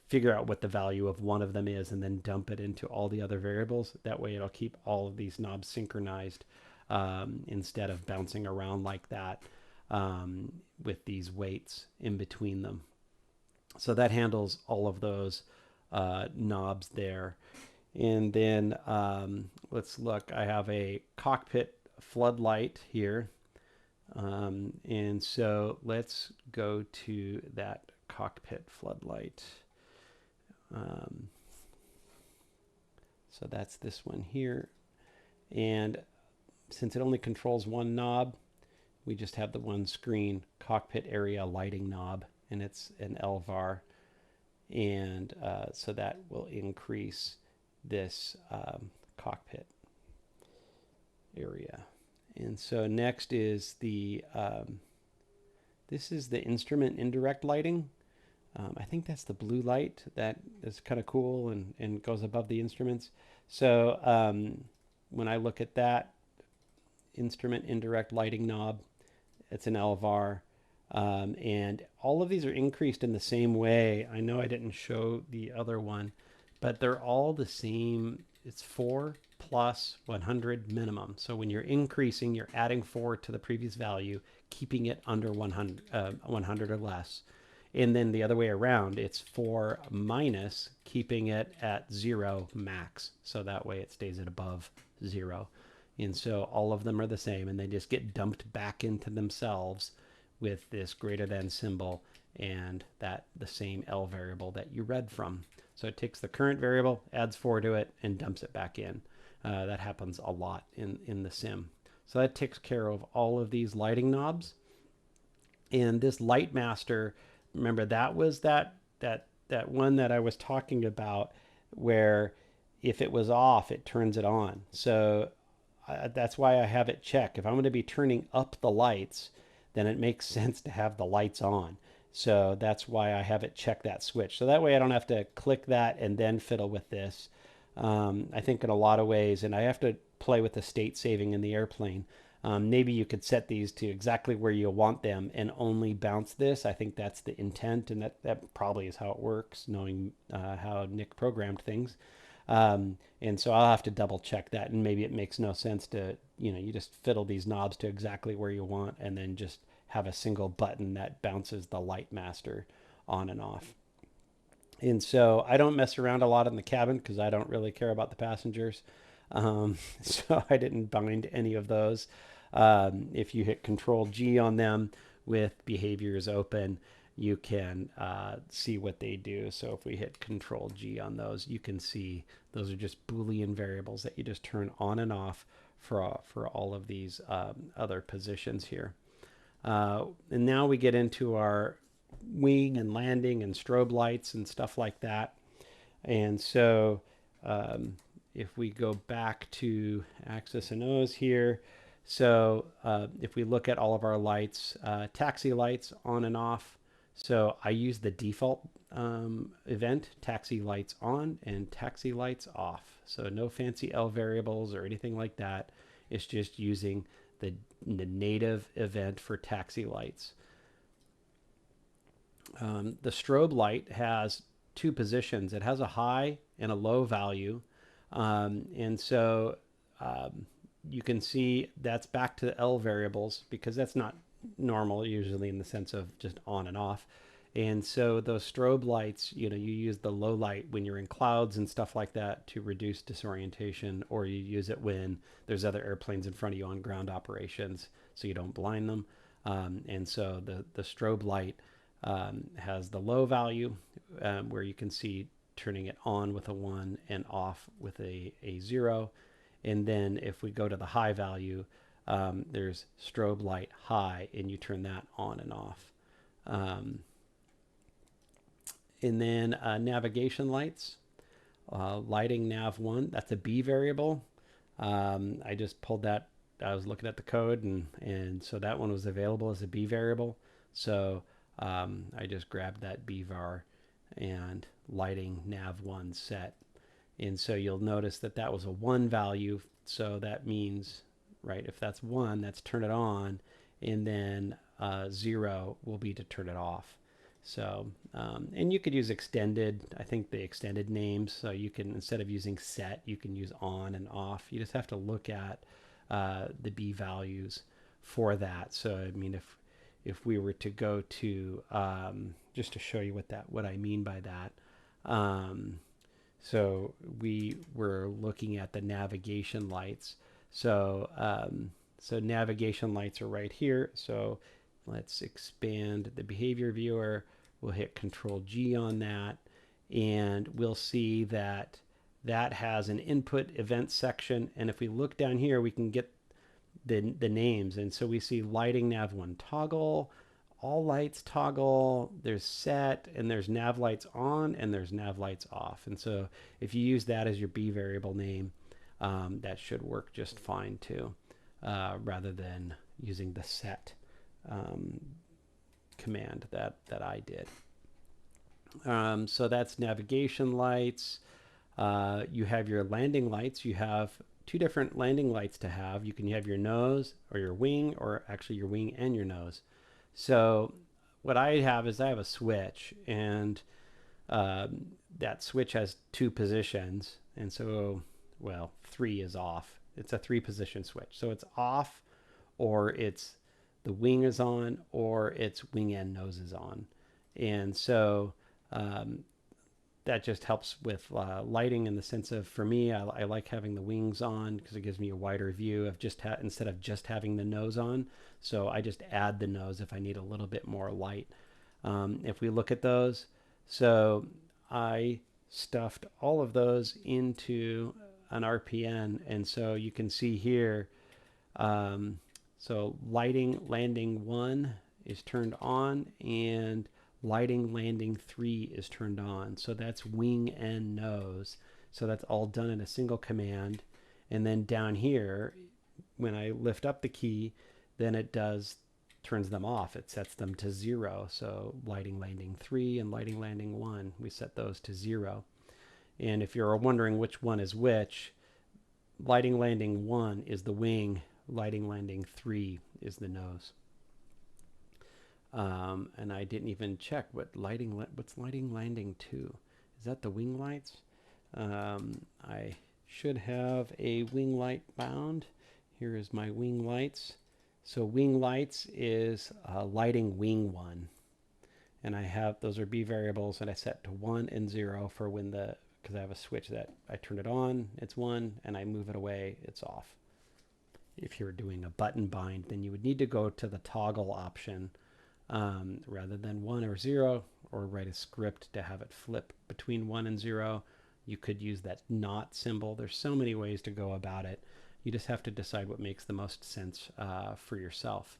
figure out what the value of one of them is and then dump it into all the other variables. That way it'll keep all of these knobs synchronized instead of bouncing around like that with these weights in between them. So that handles all of those knobs there. And then let's look. I have a cockpit floodlight here. And so let's go to that cockpit floodlight. So that's this one here. And since it only controls one knob, we just have the one screen cockpit area lighting knob, and it's an LVAR. And so that will increase this cockpit area. And so next is the, this is the instrument indirect lighting. I think that's the blue light that is kind of cool and goes above the instruments. So when I look at that instrument indirect lighting knob, it's an LVAR. And all of these are increased in the same way. I know I didn't show the other one, but they're all the same. It's 4 plus 100 minimum. So when you're increasing, you're adding 4 to the previous value, keeping it under 100 or less. And then the other way around, it's 4 minus, keeping it at 0 max. So that way it stays at above 0. And so all of them are the same, and they just get dumped back into themselves with this greater than symbol and that the same L variable that you read from. So it takes the current variable, adds 4 to it, and dumps it back in. That happens a lot in the sim. So that takes care of all of these lighting knobs. And this light master, remember that was that one that I was talking about where if it was off, it turns it on. So that's why I have it check. If I'm going to be turning up the lights, then it makes sense to have the lights on. So that's why I have it check that switch. So that way I don't have to click that and then fiddle with this. I think in a lot of ways, and I have to play with the state saving in the airplane. Maybe you could set these to exactly where you want them and only bounce this. I think that's the intent, and that probably is how it works, knowing how Nick programmed things. And so I'll have to double check that, and maybe it makes no sense to, you just fiddle these knobs to exactly where you want and then just have a single button that bounces the light master on and off. And so I don't mess around a lot in the cabin because I don't really care about the passengers. So I didn't bind any of those. If you hit Control G on them with behaviors open, you can see what they do. So if we hit Control G on those, you can see those are just Boolean variables that you just turn on and off for all of these other positions here. And now we get into our wing and landing and strobe lights and stuff like that. And so if we go back to axis and O's here, so if we look at all of our lights, taxi lights on and off. So I use the default event, taxi lights on and taxi lights off. So no fancy L variables or anything like that. It's just using the native event for taxi lights. The strobe light has 2 positions. It has a high and a low value. And so you can see that's back to L variables because that's not normal usually in the sense of just on and off. And so those strobe lights, you use the low light when you're in clouds and stuff like that to reduce disorientation, or you use it when there's other airplanes in front of you on ground operations so you don't blind them. And so the strobe light has the low value where you can see turning it on with a 1 and off with a 0. And then if we go to the high value, there's strobe light high, and you turn that on and off. And then navigation lights, lighting nav 1, that's a B variable. I just pulled that. I was looking at the code, and so that one was available as a B variable. So I just grabbed that B var and lighting nav 1 set. And so you'll notice that that was a 1 value. So that means right? If that's 1, that's turn it on, and then 0 will be to turn it off. So, and you could use extended, I think the extended names. So you can, instead of using set, you can use on and off. You just have to look at the B values for that. So, I mean, if we were to go to, just to show you what I mean by that. So we were looking at the navigation lights. So, so navigation lights are right here. So let's expand the behavior viewer. We'll hit Control G on that, and we'll see that that has an input event section. And if we look down here, we can get the names. And so we see lighting nav 1 toggle, all lights toggle, there's set, and there's nav lights on, and there's nav lights off. And so if you use that as your B variable name, that should work just fine too, rather than using the set command that I did. So that's navigation lights. You have your landing lights. You have 2 different landing lights to have. You can have your nose or your wing, or actually your wing and your nose. So what I have is I have a switch, and that switch has 2 positions. And so, well, 3 is off. It's a 3-position switch. So it's off, or it's the wing is on, or it's wing and nose is on. And so that just helps with lighting, in the sense of, for me, I like having the wings on because it gives me a wider view of just instead of just having the nose on. So I just add the nose if I need a little bit more light. If we look at those, so I stuffed all of those into an RPN, and so you can see here, so lighting landing 1 is turned on, and lighting landing 3 is turned on. So that's wing and nose. So that's all done in a single command. And then down here, when I lift up the key, then it turns them off. It sets them to 0. So lighting landing 3 and lighting landing 1, we set those to 0. And if you're wondering which one is which, lighting landing 1 is the wing, lighting landing 3 is the nose. And I didn't even check what's lighting landing 2. Is that the wing lights? I should have a wing light bound. Here is my wing lights. So wing lights is lighting wing 1. And I have, those are B variables, and I set to 1 and 0 for when because I have a switch that I turn it on, it's 1, and I move it away, it's off. If you're doing a button bind, then you would need to go to the toggle option rather than 1 or 0, or write a script to have it flip between 1 and 0. You could use that not symbol. There's so many ways to go about it. You just have to decide what makes the most sense for yourself.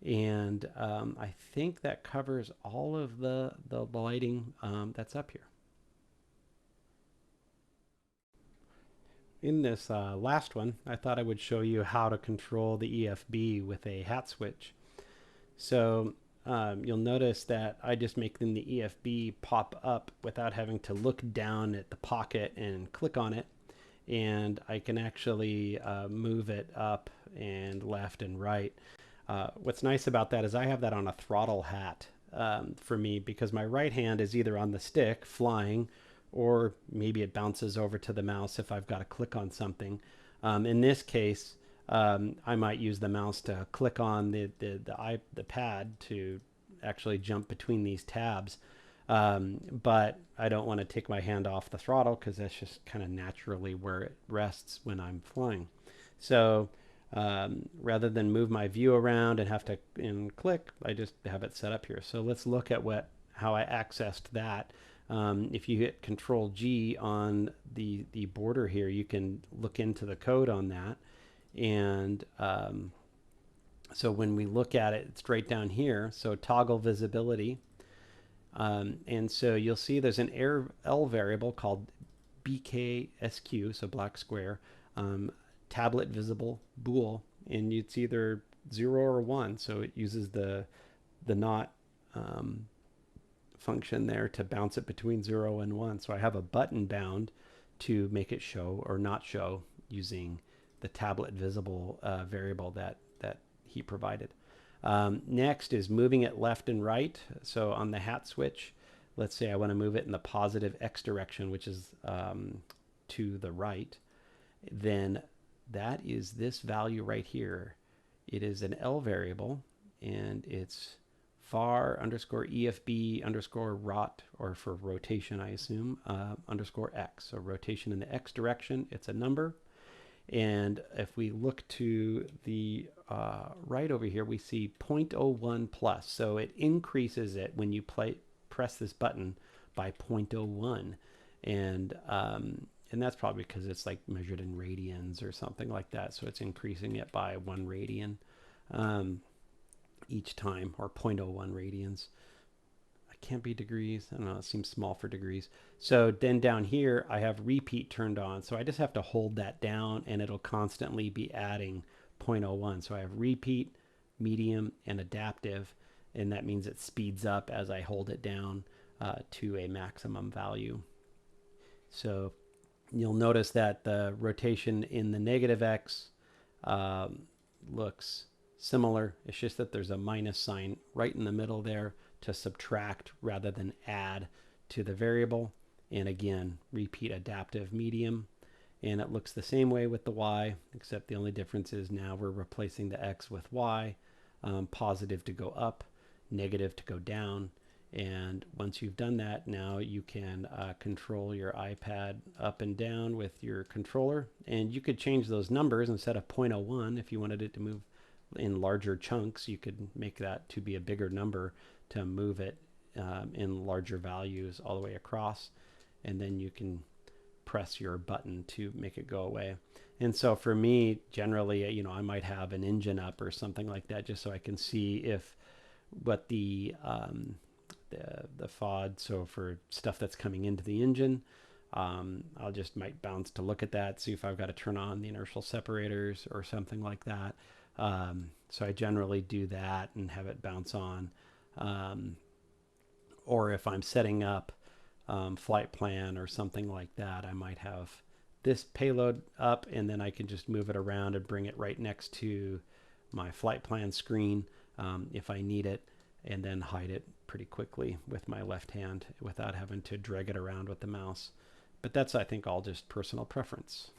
And I think that covers all of the lighting that's up here. In this last one, I thought I would show you how to control the EFB with a hat switch. So you'll notice that I just make the EFB pop up without having to look down at the pocket and click on it. And I can actually move it up and left and right. What's nice about that is I have that on a throttle hat for me, because my right hand is either on the stick flying, or maybe it bounces over to the mouse if I've got to click on something. In this case, I might use the mouse to click on the pad to actually jump between these tabs. But I don't want to take my hand off the throttle, because that's just kind of naturally where it rests when I'm flying. So rather than move my view around and have to click, I just have it set up here. So let's look at how I accessed that. If you hit Control G on the border here, you can look into the code on that. And so when we look at it, it's right down here. So toggle visibility. And so you'll see there's an L variable called BKSQ, so black square, tablet visible bool, and it's either 0 or 1. So it uses the not function there to bounce it between 0 and 1. So I have a button bound to make it show or not show using the tablet visible variable that he provided. Next is moving it left and right. So on the hat switch, let's say I want to move it in the positive X direction, which is to the right, then that is this value right here. It is an L variable, and it's var underscore EFB underscore rot, or for rotation, I assume, underscore X. So rotation in the X direction, it's a number. And if we look to the right over here, we see 0.01 plus. So it increases it when you press this button by 0.01. And that's probably because it's like measured in radians or something like that. So it's increasing it by 1 radian each time, or 0.01 radians. Can't be degrees. I don't know. It seems small for degrees. So then down here, I have repeat turned on. So I just have to hold that down, and it'll constantly be adding 0.01. So I have repeat, medium, and adaptive. And that means it speeds up as I hold it down to a maximum value. So you'll notice that the rotation in the negative X looks similar. It's just that there's a minus sign right in the middle there to subtract rather than add to the variable. And again, repeat adaptive medium. And it looks the same way with the Y, except the only difference is now we're replacing the X with Y, positive to go up, negative to go down. And once you've done that, now you can control your iPad up and down with your controller. And you could change those numbers. Instead of 0.01, if you wanted it to move in larger chunks, you could make that to be a bigger number to move it in larger values all the way across. And then you can press your button to make it go away. And so for me, generally, you know, I might have an engine up or something like that, just so I can see if what the FOD, so for stuff that's coming into the engine, I'll just might bounce to look at that, see if I've got to turn on the inertial separators or something like that. So I generally do that and have it bounce on. Or if I'm setting up flight plan or something like that, I might have this payload up, and then I can just move it around and bring it right next to my flight plan screen if I need it, and then hide it pretty quickly with my left hand without having to drag it around with the mouse. But that's, I think, all just personal preference.